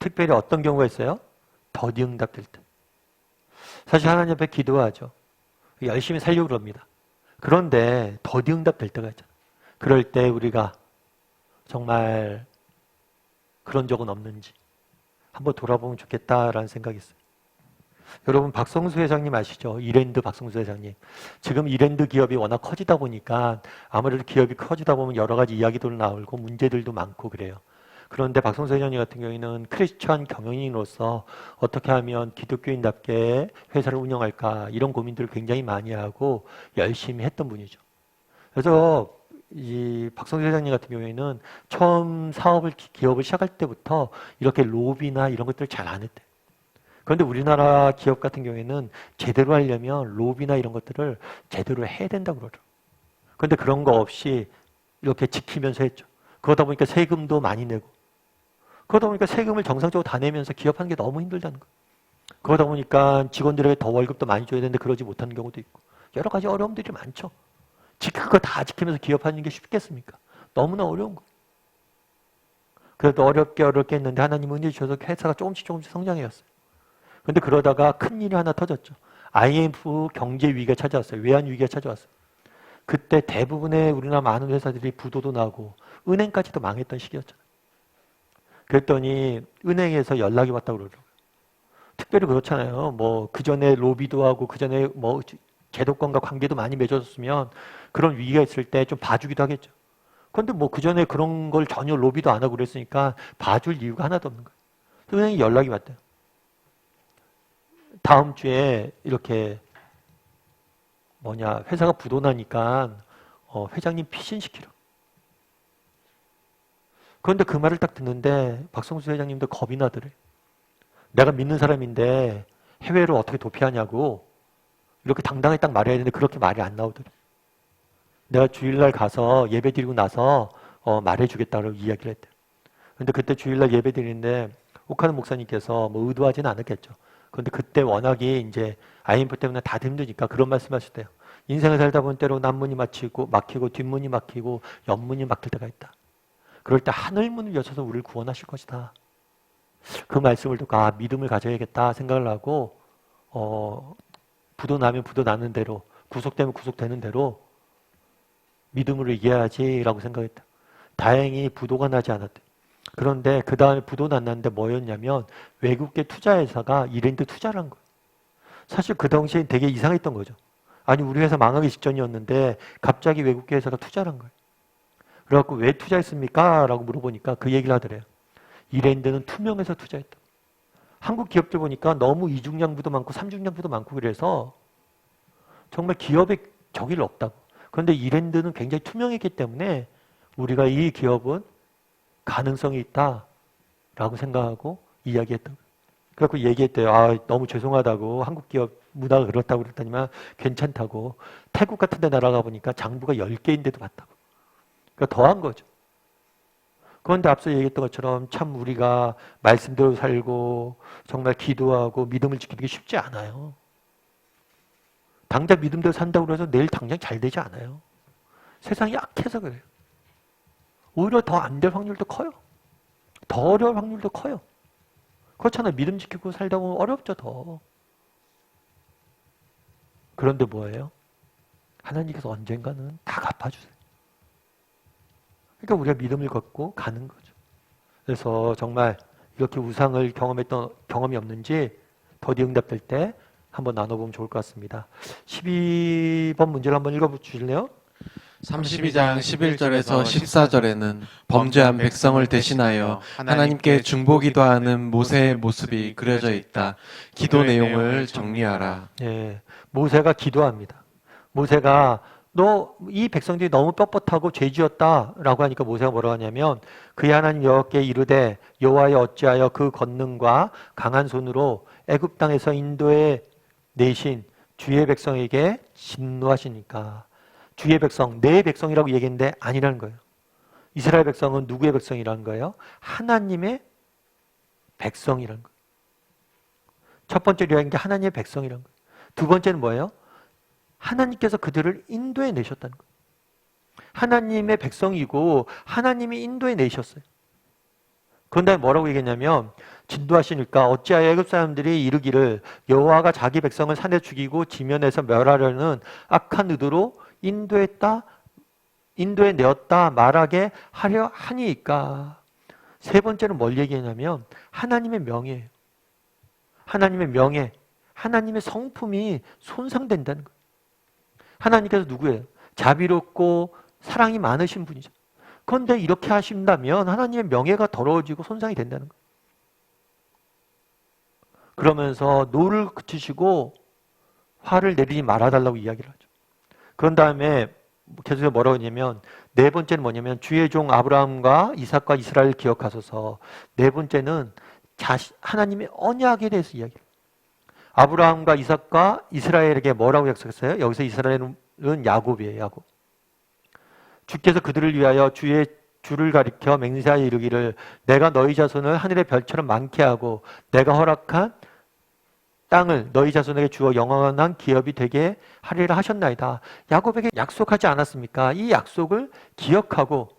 특별히 어떤 경우가 있어요? 더디 응답될 때. 사실 하나님 앞에 기도하죠. 열심히 살려고 그럽니다. 그런데 더디 응답될 때가 있잖아요. 그럴 때 우리가 정말 그런 적은 없는지 한번 돌아보면 좋겠다라는 생각이 있어요. 여러분 박성수 회장님 아시죠? 이랜드 박성수 회장님. 지금 이랜드 기업이 워낙 커지다 보니까 아무래도 기업이 커지다 보면 여러 가지 이야기도 나오고 문제들도 많고 그래요. 그런데 박성수 회장님 같은 경우에는 크리스천 경영인으로서 어떻게 하면 기독교인답게 회사를 운영할까 이런 고민들을 굉장히 많이 하고 열심히 했던 분이죠. 그래서 이 박성수 회장님 같은 경우에는 처음 기업을 시작할 때부터 이렇게 로비나 이런 것들을 잘 안 했대요. 그런데 우리나라 기업 같은 경우에는 제대로 하려면 로비나 이런 것들을 제대로 해야 된다고 그러죠. 그런데 그런 거 없이 이렇게 지키면서 했죠. 그러다 보니까 세금도 많이 내고 그러다 보니까 세금을 정상적으로 다 내면서 기업하는 게 너무 힘들다는 거예요. 그러다 보니까 직원들에게 더 월급도 많이 줘야 되는데 그러지 못하는 경우도 있고 여러 가지 어려움들이 많죠. 지킬 거 다 지키면서 기업하는 게 쉽겠습니까? 너무나 어려운 거예요. 그래도 어렵게 했는데 하나님 은혜 주셔서 회사가 조금씩 성장해왔어요. 그런데 그러다가 큰일이 하나 터졌죠. IMF 경제 위기가 찾아왔어요. 외환 위기가 찾아왔어요. 그때 대부분의 우리나라 많은 회사들이 부도도 나고 은행까지도 망했던 시기였잖아요. 그랬더니 은행에서 연락이 왔다고 그러더라고요. 특별히 그렇잖아요. 뭐 그전에 로비도 하고 그전에 뭐 제도권과 관계도 많이 맺어졌으면 그런 위기가 있을 때 좀 봐주기도 하겠죠. 그런데 뭐 그전에 그런 걸 전혀 로비도 안 하고 그랬으니까 봐줄 이유가 하나도 없는 거예요. 은행이 연락이 왔대요. 다음 주에 이렇게 회사가 부도 나니까 회장님 피신시키라. 그런데 그 말을 딱 듣는데 박성수 회장님도 겁이 나더래. 내가 믿는 사람인데 해외로 어떻게 도피하냐고 이렇게 당당히 딱 말해야 되는데 그렇게 말이 안 나오더래. 내가 주일날 가서 예배 드리고 나서 말해주겠다고 이야기를 했대요. 그런데 그때 주일날 예배 드리는데 옥하는 목사님께서 뭐 의도하지는 않았겠죠. 그런데 그때 워낙에 이제 IMF 때문에 다들 힘드니까 그런 말씀하셨대요. 인생을 살다 보면 때로 남문이 막히고 뒷문이 막히고 옆문이 막힐 때가 있다. 그럴 때 하늘문을 여셔서 우리를 구원하실 것이다. 그 말씀을 듣고 믿음을 가져야겠다 생각을 하고 부도 나면 부도 나는 대로 구속되면 구속되는 대로 믿음으로 이겨야지라고 생각했다. 다행히 부도가 나지 않았대. 그런데 그 다음에 부도 났는데 뭐였냐면 외국계 투자회사가 이랜드 투자를 한 거예요. 사실 그 당시엔 되게 이상했던 거죠. 아니 우리 회사 망하기 직전이었는데 갑자기 외국계 회사가 투자를 한 거예요. 그래갖고 왜 투자했습니까? 라고 물어보니까 그 얘기를 하더래요. 이랜드는 투명해서 투자했다. 한국 기업들 보니까 너무 이중양부도 많고 삼중양부도 많고 그래서 정말 기업에 적일 없다고. 그런데 이랜드는 굉장히 투명했기 때문에 우리가 이 기업은 가능성이 있다라고 생각하고 이야기했다고. 그래갖고 얘기했대요. 너무 죄송하다고 한국 기업 문화가 그렇다고 그랬더니만 괜찮다고. 태국 같은 데 날아가 보니까 장부가 10개인데도 맞다고. 그러니까 더한 거죠. 그런데 앞서 얘기했던 것처럼 참 우리가 말씀대로 살고 정말 기도하고 믿음을 지키는 게 쉽지 않아요. 당장 믿음대로 산다고 해서 내일 당장 잘 되지 않아요. 세상이 약해서 그래요. 오히려 더 안 될 확률도 커요. 더 어려울 확률도 커요. 그렇잖아요. 믿음 지키고 살다 보면 어렵죠, 더. 그런데 뭐예요? 하나님께서 언젠가는 다 갚아주세요. 그러니까 우리가 믿음을 갖고 가는 거죠. 그래서 정말 이렇게 우상을 경험했던 경험이 없는지 더디 응답될 때 한번 나눠보면 좋을 것 같습니다. 12번 문제를 한번 읽어주실래요? 32장 11절에서 14절에는 범죄한 백성을 대신하여 하나님께 중보기도하는 모세의 모습이 그려져 있다. 기도 내용을 정리하라. 예, 모세가 기도합니다. 모세가 너 이 백성들이 너무 뻣뻣하고 죄지었다라고 하니까 모세가 뭐라고 하냐면 그의 하나님 여호와께 이르되 여호와여 어찌하여 그 권능과 강한 손으로 애굽 땅에서 인도에 내신 주의 백성에게 진노하시니까. 주의 백성, 내 백성이라고 얘기했는데 아니라는 거예요. 이스라엘 백성은 누구의 백성이라는 거예요? 하나님의 백성이라는 거예요. 첫 번째로 얘기한 게 하나님의 백성이라는 거예요. 두 번째는 뭐예요? 하나님께서 그들을 인도에 내셨다는 거예요. 하나님의 백성이고 하나님이 인도에 내셨어요. 그런 다음에 뭐라고 얘기했냐면 진도하시니까 어찌하여 애굽 사람들이 이르기를 여호와가 자기 백성을 산에 죽이고 지면에서 멸하려는 악한 의도로 인도에 내었다 말하게 하려 하니까. 세 번째는 뭘 얘기했냐면 하나님의 명예예요. 하나님의 명예, 하나님의 성품이 손상된다는 거예요. 하나님께서 누구예요? 자비롭고 사랑이 많으신 분이죠. 그런데 이렇게 하신다면 하나님의 명예가 더러워지고 손상이 된다는 거예요. 그러면서 노를 그치시고 화를 내리지 말아달라고 이야기를 하죠. 그런 다음에 계속해서 뭐라고 하냐면 네 번째는 뭐냐면 주의 종 아브라함과 이삭과 이스라엘을 기억하소서. 네 번째는 하나님의 언약에 대해서 이야기해요. 아브라함과 이삭과 이스라엘에게 뭐라고 약속했어요? 여기서 이스라엘은 야곱이에요. 야곱. 주께서 그들을 위하여 주를 가리켜 맹세하여 이르기를 내가 너희 자손을 하늘의 별처럼 많게 하고 내가 허락한 땅을 너희 자손에게 주어 영원한 기업이 되게 하리라 하셨나이다. 야곱에게 약속하지 않았습니까? 이 약속을 기억하고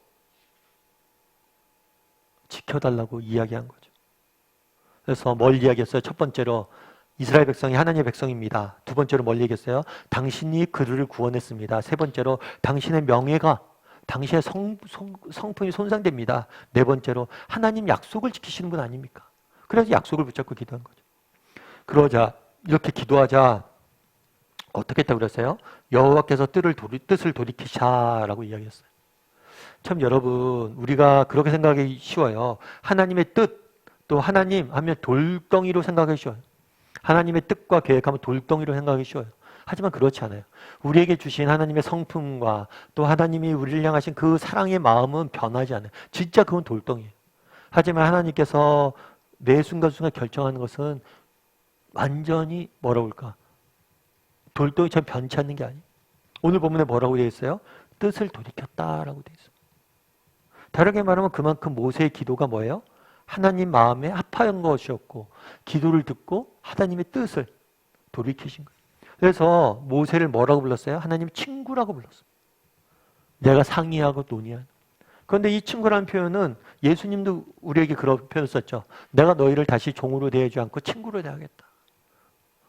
지켜달라고 이야기한 거죠. 그래서 뭘 이야기했어요? 첫 번째로 이스라엘 백성이 하나님의 백성입니다. 두 번째로 뭘 얘기했어요? 당신이 그들을 구원했습니다. 세 번째로 당신의 명예가 당신의 성품이 손상됩니다. 네 번째로 하나님 약속을 지키시는 분 아닙니까? 그래서 약속을 붙잡고 기도한 거죠. 그러자 이렇게 기도하자 어떻게 했다고 그랬어요? 여호와께서 뜻을 돌이키샤라고 이야기했어요. 참 여러분 우리가 그렇게 생각하기 쉬워요. 하나님의 뜻 또 하나님 하면 돌덩이로 생각하기 쉬워요. 하나님의 뜻과 계획하면 돌덩이로 생각하기 쉬워요. 하지만 그렇지 않아요. 우리에게 주신 하나님의 성품과 또 하나님이 우리를 향하신 그 사랑의 마음은 변하지 않아요. 진짜 그건 돌덩이에요. 하지만 하나님께서 매 순간순간 결정하는 것은 완전히 뭐라고 할까? 돌덩이처럼 변치 않는 게 아니에요. 오늘 본문에 뭐라고 되어 있어요? 뜻을 돌이켰다라고 되어 있어요. 다르게 말하면 그만큼 모세의 기도가 뭐예요? 하나님 마음에 합한 것이었고 기도를 듣고 하나님의 뜻을 돌이키신 거예요. 그래서 모세를 뭐라고 불렀어요? 하나님 친구라고 불렀어요. 내가 상의하고 논의하는. 그런데 이 친구라는 표현은 예수님도 우리에게 그런 표현을 썼죠. 내가 너희를 다시 종으로 대하지 않고 친구로 대하겠다.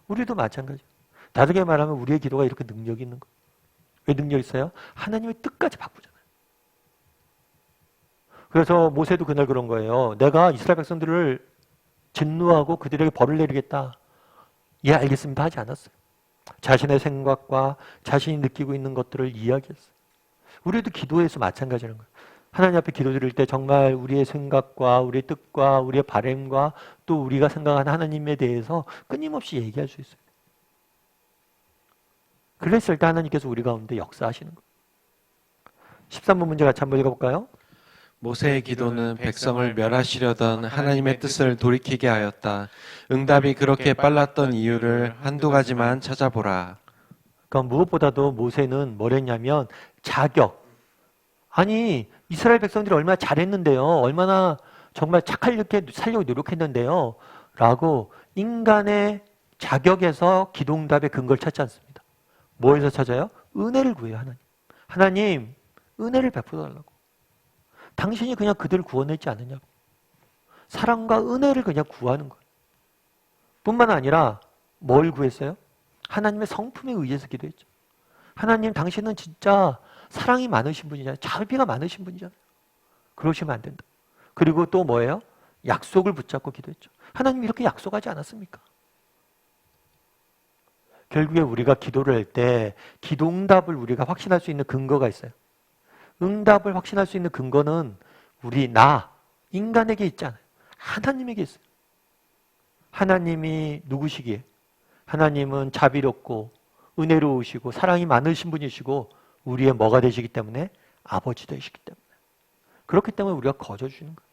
우리도 마찬가지예요. 다르게 말하면 우리의 기도가 이렇게 능력이 있는 거예요. 왜 능력이 있어요? 하나님의 뜻까지 바꾸잖아요. 그래서 모세도 그날 그런 거예요. 내가 이스라엘 백성들을 진노하고 그들에게 벌을 내리겠다. 예, 알겠습니다. 하지 않았어요. 자신의 생각과 자신이 느끼고 있는 것들을 이야기했어요. 우리도 기도에서 마찬가지라는 거예요. 하나님 앞에 기도드릴 때 정말 우리의 생각과 우리의 뜻과 우리의 바람과 또 우리가 생각하는 하나님에 대해서 끊임없이 얘기할 수 있어요. 그랬을 때 하나님께서 우리 가운데 역사하시는 거예요. 13번 문제 같이 한번 읽어볼까요? 모세의 기도는 백성을 멸하시려던 하나님의 뜻을 돌이키게 하였다. 응답이 그렇게 빨랐던 이유를 한두 가지만 찾아보라. 그러니까 무엇보다도 모세는 뭘 했냐면 자격. 아니 이스라엘 백성들이 얼마나 잘했는데요. 얼마나 정말 착하게 살려고 노력했는데요. 라고 인간의 자격에서 기도응답의 근거를 찾지 않습니다. 뭐에서 찾아요? 은혜를 구해요. 하나님 은혜를 베풀어달라고. 당신이 그냥 그들을 구원했지 않느냐고. 사랑과 은혜를 그냥 구하는 거예요. 뿐만 아니라 뭘 구했어요? 하나님의 성품에 의해서 기도했죠. 하나님 당신은 진짜 사랑이 많으신 분이잖아요. 자비가 많으신 분이잖아요. 그러시면 안 된다. 그리고 또 뭐예요? 약속을 붙잡고 기도했죠. 하나님 이렇게 약속하지 않았습니까? 결국에 우리가 기도를 할 때 기도응답을 우리가 확신할 수 있는 근거가 있어요. 응답을 확신할 수 있는 근거는 인간에게 있잖아요. 하나님에게 있어요. 하나님이 누구시기에? 하나님은 자비롭고 은혜로우시고 사랑이 많으신 분이시고 우리의 뭐가 되시기 때문에? 아버지 되시기 때문에. 그렇기 때문에 우리가 거저주는 거예요.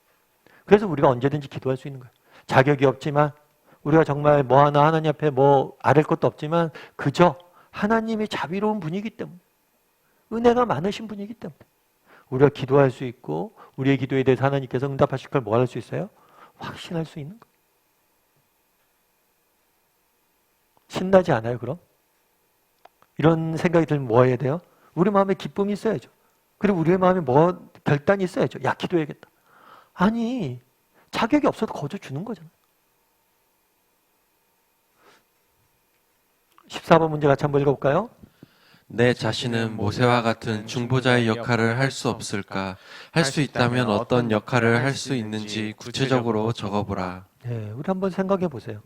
그래서 우리가 언제든지 기도할 수 있는 거예요. 자격이 없지만 우리가 정말 뭐 하나 하나님 앞에 뭐 아랠 것도 없지만 그저 하나님이 자비로운 분이기 때문에 은혜가 많으신 분이기 때문에 우리가 기도할 수 있고 우리의 기도에 대해서 하나님께서 응답하실 걸 뭐 할 수 있어요? 확신할 수 있는 거예요. 신나지 않아요, 그럼? 이런 생각이 들면 뭐 해야 돼요? 우리 마음에 기쁨이 있어야죠. 그리고 우리의 마음에 뭐 결단이 있어야죠. 야, 기도해야겠다. 아니, 자격이 없어도 거저 주는 거잖아요. 14번 문제 같이 한번 읽어볼까요? 내 자신은 모세와 같은 중보자의 역할을 할 수 없을까? 할 수 있다면 어떤 역할을 할 수 있는지 구체적으로 적어보라. 네, 우리 한번 생각해 보세요.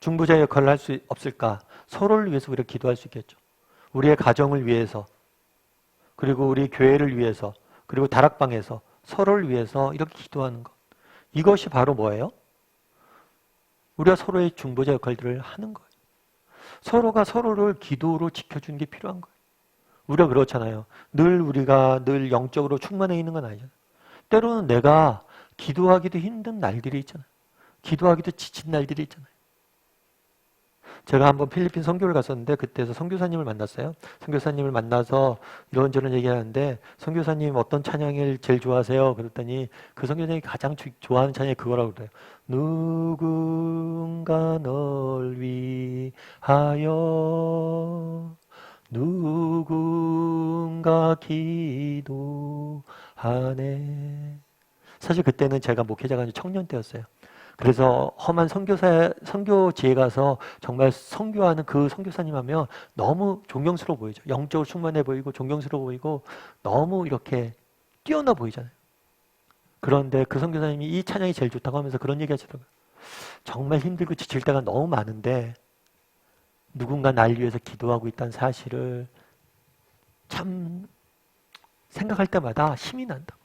중보자의 역할을 할 수 없을까? 서로를 위해서 우리가 기도할 수 있겠죠. 우리의 가정을 위해서, 그리고 우리 교회를 위해서, 그리고 다락방에서 서로를 위해서 이렇게 기도하는 것. 이것이 바로 뭐예요? 우리가 서로의 중보자 역할들을 하는 거예요. 서로가 서로를 기도로 지켜주는 게 필요한 거예요. 우리가 그렇잖아요. 우리가 늘 영적으로 충만해 있는 건 아니잖아요. 때로는 내가 기도하기도 힘든 날들이 있잖아요. 기도하기도 지친 날들이 있잖아요. 제가 한번 필리핀 선교를 갔었는데 그때서 선교사님을 만났어요. 선교사님을 만나서 이런저런 얘기하는데 선교사님 어떤 찬양을 제일 좋아하세요? 그랬더니 그 선교사님이 가장 좋아하는 찬양이 그거라고 그래요. 누군가 널 위하여 누군가 기도하네. 사실 그때는 제가 목회자가 아니라 청년 때였어요. 그래서 험한 선교지에 가서 정말 선교하는 그 선교사님 하면 너무 존경스러워 보이죠. 영적으로 충만해 보이고 존경스러워 보이고 너무 이렇게 뛰어나 보이잖아요. 그런데 그 선교사님이 이 찬양이 제일 좋다고 하면서 그런 얘기 하시더라고요. 정말 힘들고 지칠 때가 너무 많은데 누군가 날 위해서 기도하고 있다는 사실을 참 생각할 때마다 힘이 난다.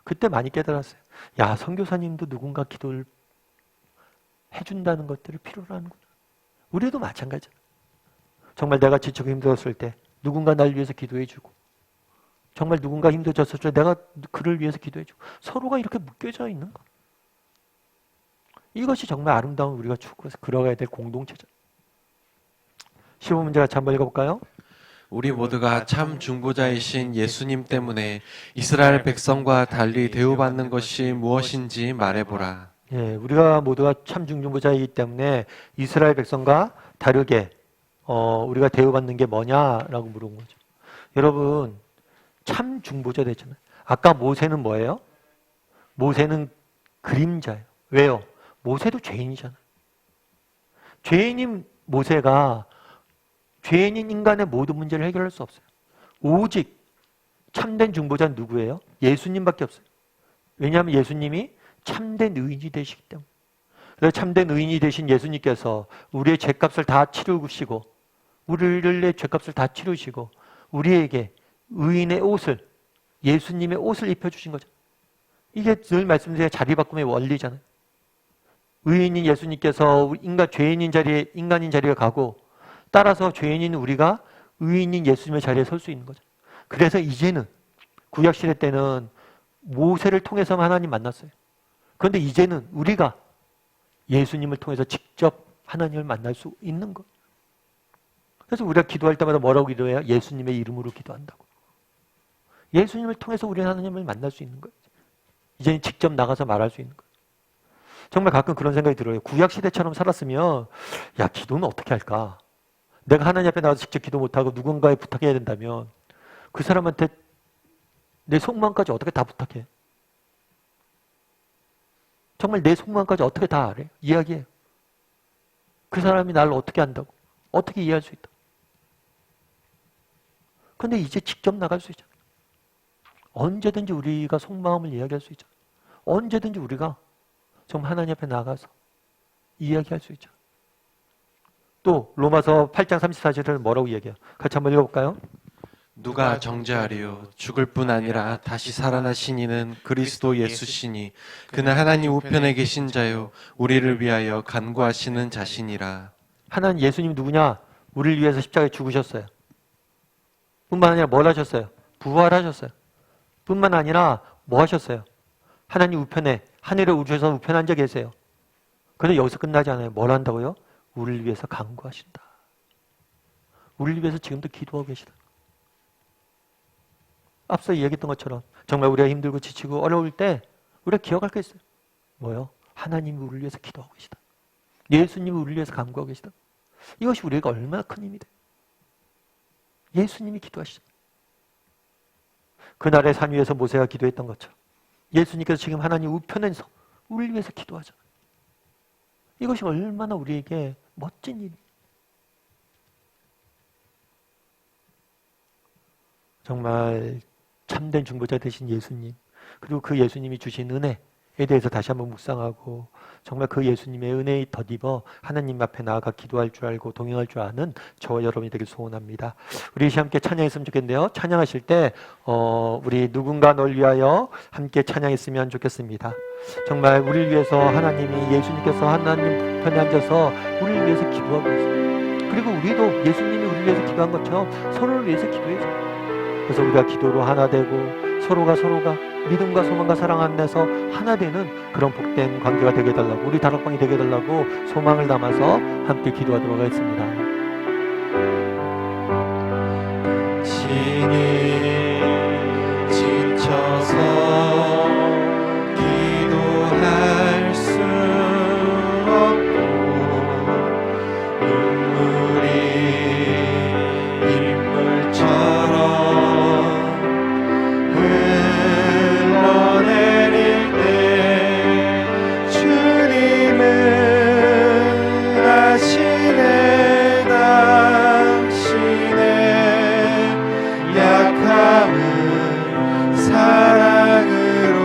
그때 많이 깨달았어요. 야, 선교사님도 누군가 기도를 해준다는 것들을 필요로 하는구나. 우리도 마찬가지잖아. 정말 내가 지치고 힘들었을 때 누군가 날 위해서 기도해주고 정말 누군가 힘들어졌을 때 내가 그를 위해서 기도해주고 서로가 이렇게 묶여져 있는 거. 이것이 정말 아름다운 우리가 추구해서 걸어가야 될 공동체죠. 15문제 같이 한번 읽어볼까요? 우리 모두가 참 중보자이신 예수님 때문에 이스라엘 백성과 달리 대우받는 것이 무엇인지 말해보라. 예, 우리가 모두가 참 중보자이기 때문에 이스라엘 백성과 다르게 우리가 대우받는 게 뭐냐라고 물은 거죠. 여러분, 참 중보자 됐잖아요. 아까 모세는 뭐예요? 모세는 그림자예요. 왜요? 모세도 죄인이잖아요. 죄인인 모세가 죄인인 인간의 모든 문제를 해결할 수 없어요. 오직 참된 중보자는 누구예요? 예수님밖에 없어요. 왜냐하면 예수님이 참된 의인이 되시기 때문에. 그래서 참된 의인이 되신 예수님께서 우리의 죄값을 다 치르시고 우리의 죄값을 다 치르시고 우리에게 의인의 옷을 예수님의 옷을 입혀주신 거죠. 이게 늘 말씀드린 자리바꿈의 원리잖아요. 의인인 예수님께서 죄인인 자리에 인간인 자리에 가고 따라서 죄인인 우리가 의인인 예수님의 자리에 설 수 있는 거죠. 그래서 이제는 구약시대 때는 모세를 통해서만 하나님 만났어요. 그런데 이제는 우리가 예수님을 통해서 직접 하나님을 만날 수 있는 거예요. 그래서 우리가 기도할 때마다 뭐라고 기도해요? 예수님의 이름으로 기도한다고. 예수님을 통해서 우리는 하나님을 만날 수 있는 거예요. 이제는 직접 나가서 말할 수 있는 거예요. 정말 가끔 그런 생각이 들어요. 구약시대처럼 살았으면 야, 기도는 어떻게 할까? 내가 하나님 앞에 나가서 직접 기도 못하고 누군가에 부탁해야 된다면 그 사람한테 내 속마음까지 어떻게 다 부탁해? 정말 내 속마음까지 어떻게 다 알아요? 이야기해요. 그 사람이 나를 어떻게 안다고? 어떻게 이해할 수 있다고? 근데 이제 직접 나갈 수 있잖아요. 언제든지 우리가 속마음을 이야기할 수 있잖아요. 언제든지 우리가 정말 하나님 앞에 나가서 이야기할 수 있죠. 또 로마서 8장 34절을 뭐라고 이야기해요? 같이 한번 읽어볼까요? 누가 정죄하리요? 죽을 뿐 아니라 다시 살아나신 이는 그리스도 예수시니 그는 하나님 우편에 계신 자요 우리를 위하여 간구하시는 자신이라. 하나님 예수님 누구냐? 우리를 위해서 십자가에 죽으셨어요. 뿐만 아니라 뭘 하셨어요? 부활하셨어요. 뿐만 아니라 뭐 하셨어요? 하나님 우편에 하늘에 오셔서 우편에 앉아 계세요. 그런데 여기서 끝나지 않아요. 뭘 한다고요? 우리를 위해서 간구하신다. 우리를 위해서 지금도 기도하고 계시다. 앞서 이야기했던 것처럼 정말 우리가 힘들고 지치고 어려울 때 우리가 기억할 게 있어요. 뭐요? 하나님이 우리를 위해서 기도하고 계시다. 예수님이 우리를 위해서 간구하고 계시다. 이것이 우리가 얼마나 큰 힘이 돼요. 예수님이 기도하시죠. 그날의 산 위에서 모세가 기도했던 것처럼 예수님께서 지금 하나님 우편에서 우리를 위해서 기도하잖아요. 이것이 얼마나 우리에게 멋진 일이에요. 정말 참된 중보자 되신 예수님, 그리고 그 예수님이 주신 은혜에 대해서 다시 한번 묵상하고 정말 그 예수님의 은혜에 덧입어 하나님 앞에 나아가 기도할 줄 알고 동행할 줄 아는 저와 여러분이 되길 소원합니다. 우리 함께 찬양했으면 좋겠는데요. 찬양하실 때 우리 누군가 널 위하여 함께 찬양했으면 좋겠습니다. 정말 우리를 위해서 하나님이 예수님께서 하나님 편에 앉아서 우리를 위해서 기도하고 계세요. 그리고 우리도 예수님이 우리를 위해서 기도한 것처럼 서로를 위해서 기도해줘요. 그래서 우리가 기도로 하나 되고 서로가 믿음과 소망과 사랑 안에서 하나 되는 그런 복된 관계가 되게 해달라고, 우리 다락방이 되게 해달라고 소망을 담아서 함께 기도하도록 하겠습니다. 신이 지쳐서 기도할 수 없고 눈물이 일물처럼 흘러내릴 때 주님은 아시네 당신의 약함을 사랑으로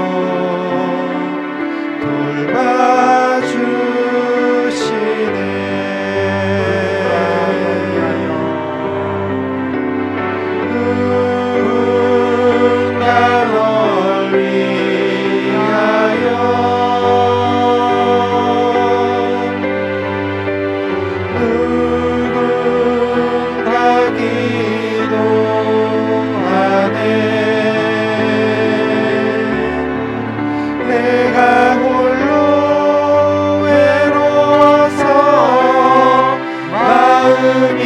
내가 홀로 외로워서 마음이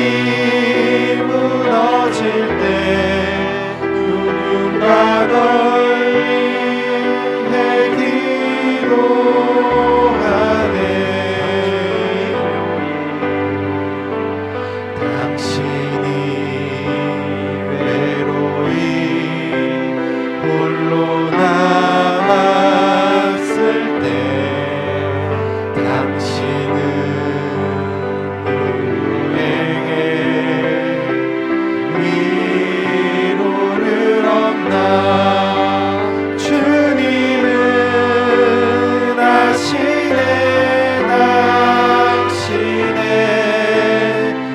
무너질 때 누군가 널 위해 기도하네. 당신이 외로이 홀로 남았을 때 당신은 누구에게 위로를 얻나. 주님은 아시네 당신의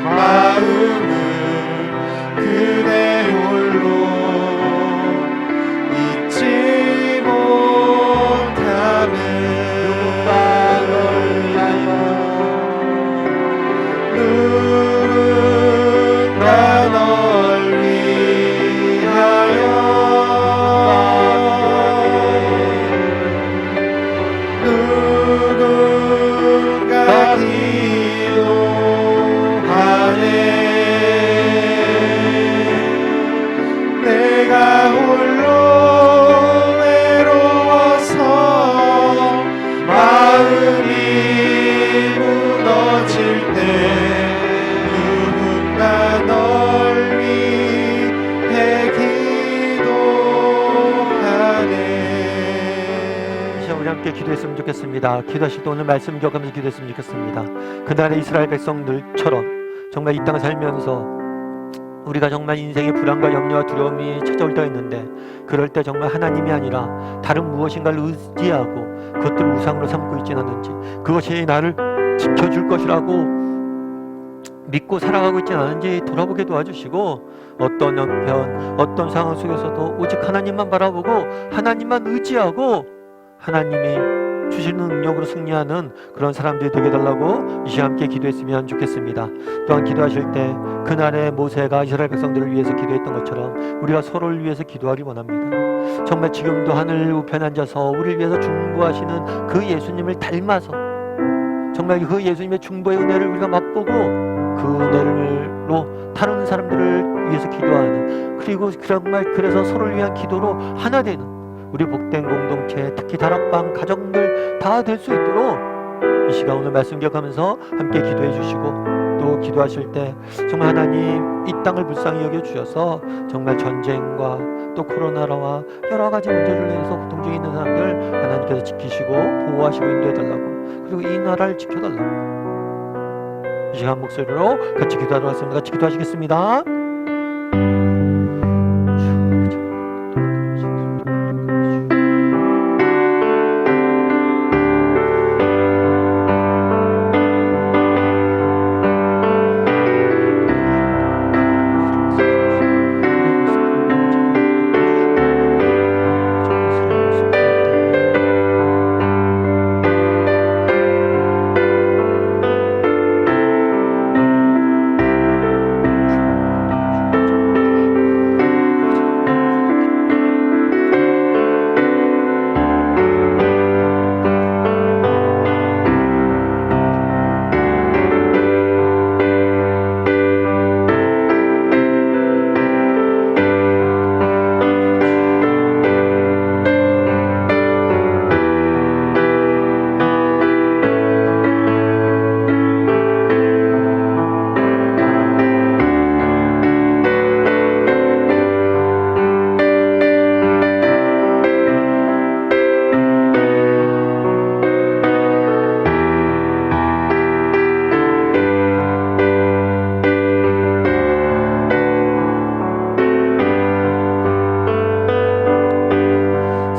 마음을 그대 홀로 잊지 못함을. 누군가 널 위하여 누군가 기도하네. 내가 홀로 외로워서 마음이 무너질 때 누군가 널 위해 기도하네. 시간 우리 함께 기도했으면 좋겠습니다. 기도하실 때 오늘 말씀 기억하면서 기도했으면 좋겠습니다. 그날의 이스라엘 백성들처럼 정말 이 땅을 살면서 우리가 정말 인생의 불안과 염려와 두려움이 찾아올 때가 있는데, 그럴 때 정말 하나님이 아니라 다른 무엇인가를 의지하고 그것들을 우상으로 삼고 있지는 않는지, 그것이 나를 지켜줄 것이라고 믿고 살아가고 있지 않은지 돌아보게 도와주시고, 어떤 형편, 어떤 상황 속에서도 오직 하나님만 바라보고 하나님만 의지하고 하나님이 주시는 능력으로 승리하는 그런 사람들이 되게 달라고 이 시간 함께 기도했으면 좋겠습니다. 또한 기도하실 때 그날의 모세가 이스라엘 백성들을 위해서 기도했던 것처럼 우리가 서로를 위해서 기도하기 원합니다. 정말 지금도 하늘 우편에 앉아서 우리를 위해서 중보하시는 그 예수님을 닮아서 정말 그 예수님의 중보의 은혜를 우리가 맛보고 그 은혜로 다른 사람들을 위해서 기도하는, 그리고 정말 그래서 서로를 위한 기도로 하나 되는 우리 복된 공동체, 특히 다락방 가정들 다 될 수 있도록 이 시간 오늘 말씀 기억하면서 함께 기도해 주시고, 또 기도하실 때 정말 하나님 이 땅을 불쌍히 여겨 주셔서 정말 전쟁과 또 코로나와 여러 가지 문제를 위해서 고통 중에 있는 사람들 하나님께서 지키시고 보호하시고 인도해 달라고, 그리고 이 나라를 지켜달라고 이 시간 목소리로 같이 기도하도록 하겠습니다. 같이 기도하시겠습니다.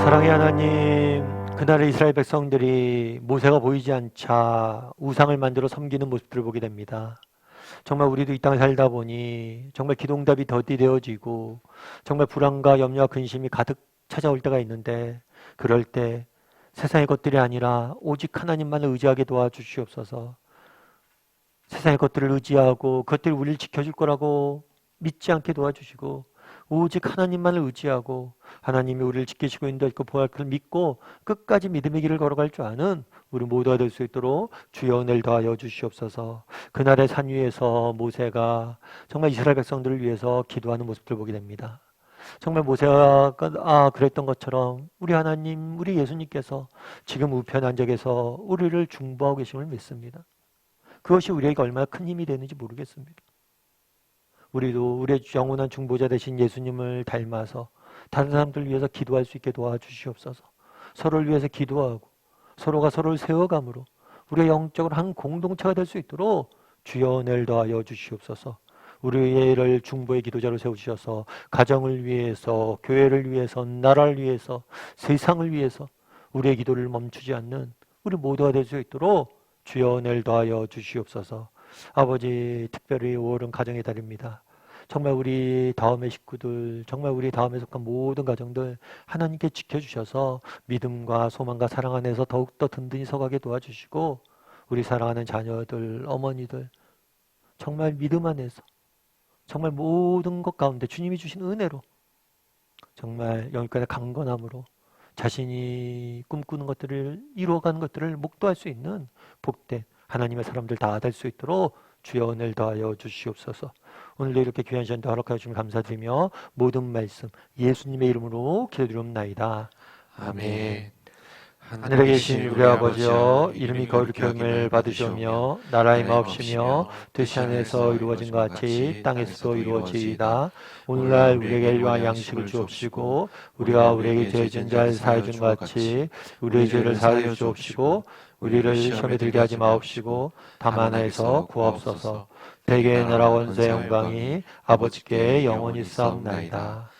사랑의 하나님, 그날의 이스라엘 백성들이 모세가 보이지 않자 우상을 만들어 섬기는 모습들을 보게 됩니다. 정말 우리도 이 땅에 살다 보니 정말 기도응답이 더디되어지고 정말 불안과 염려와 근심이 가득 찾아올 때가 있는데, 그럴 때 세상의 것들이 아니라 오직 하나님만을 의지하게 도와주시옵소서. 세상의 것들을 의지하고 그것들이 우리를 지켜줄 거라고 믿지 않게 도와주시고, 오직 하나님만을 의지하고 하나님이 우리를 지키시고 인도하시고 보호할 것을 믿고 끝까지 믿음의 길을 걸어갈 줄 아는 우리 모두가 될 수 있도록 주여 은혜를 더하여 주시옵소서. 그날의 산 위에서 모세가 정말 이스라엘 백성들을 위해서 기도하는 모습들을 보게 됩니다. 정말 모세가 그랬던 것처럼 우리 하나님, 우리 예수님께서 지금 우편 앉아 계서 우리를 중보하고 계심을 믿습니다. 그것이 우리에게 얼마나 큰 힘이 되는지 모르겠습니다. 우리도 우리의 영원한 중보자 되신 예수님을 닮아서 다른 사람들을 위해서 기도할 수 있게 도와주시옵소서. 서로를 위해서 기도하고 서로가 서로를 세워감으로 우리가 영적으로 한 공동체가 될 수 있도록 주여 은혜를 더하여 주시옵소서. 우리를 중보의 기도자로 세우셔서 가정을 위해서, 교회를 위해서, 나라를 위해서, 세상을 위해서 우리의 기도를 멈추지 않는 우리 모두가 될 수 있도록 주여 은혜를 더하여 주시옵소서. 아버지, 특별히 5월은 가정의 달입니다. 정말 우리 다음의 식구들, 정말 우리 다음에 속한 모든 가정들 하나님께 지켜주셔서 믿음과 소망과 사랑 안에서 더욱더 든든히 서가게 도와주시고, 우리 사랑하는 자녀들, 어머니들 정말 믿음 안에서 정말 모든 것 가운데 주님이 주신 은혜로 정말 영육간의 강건함으로 자신이 꿈꾸는 것들을 이루어가는 것들을 목도할 수 있는 복된 하나님의 사람들 다 될 수 있도록 주여 은혜를 더하여 주시옵소서. 오늘도 이렇게 귀한 시간도 허락하여 주시면 감사드리며 모든 말씀 예수님의 이름으로 기도드리옵나이다. 아멘. 하늘에 계신 우리 아버지여, 이름이 거룩히 여김을 받으시오며 나라의 마옵시며 뜻이 하늘에서 이루어진 것 같이 땅에서도 이루어지이다. 오늘날 우리에게 일용할 양식을 주옵시고 우리가 우리에게 죄 지은 자를 사하여 준 것 같이 우리의 죄를 사하여 주옵시고 우리를 시험에 들게 하지 마옵시고 다만 하에서 구하옵소서. 대개의 나라 원세 영광이 아버지께 영원히 싸움나이다.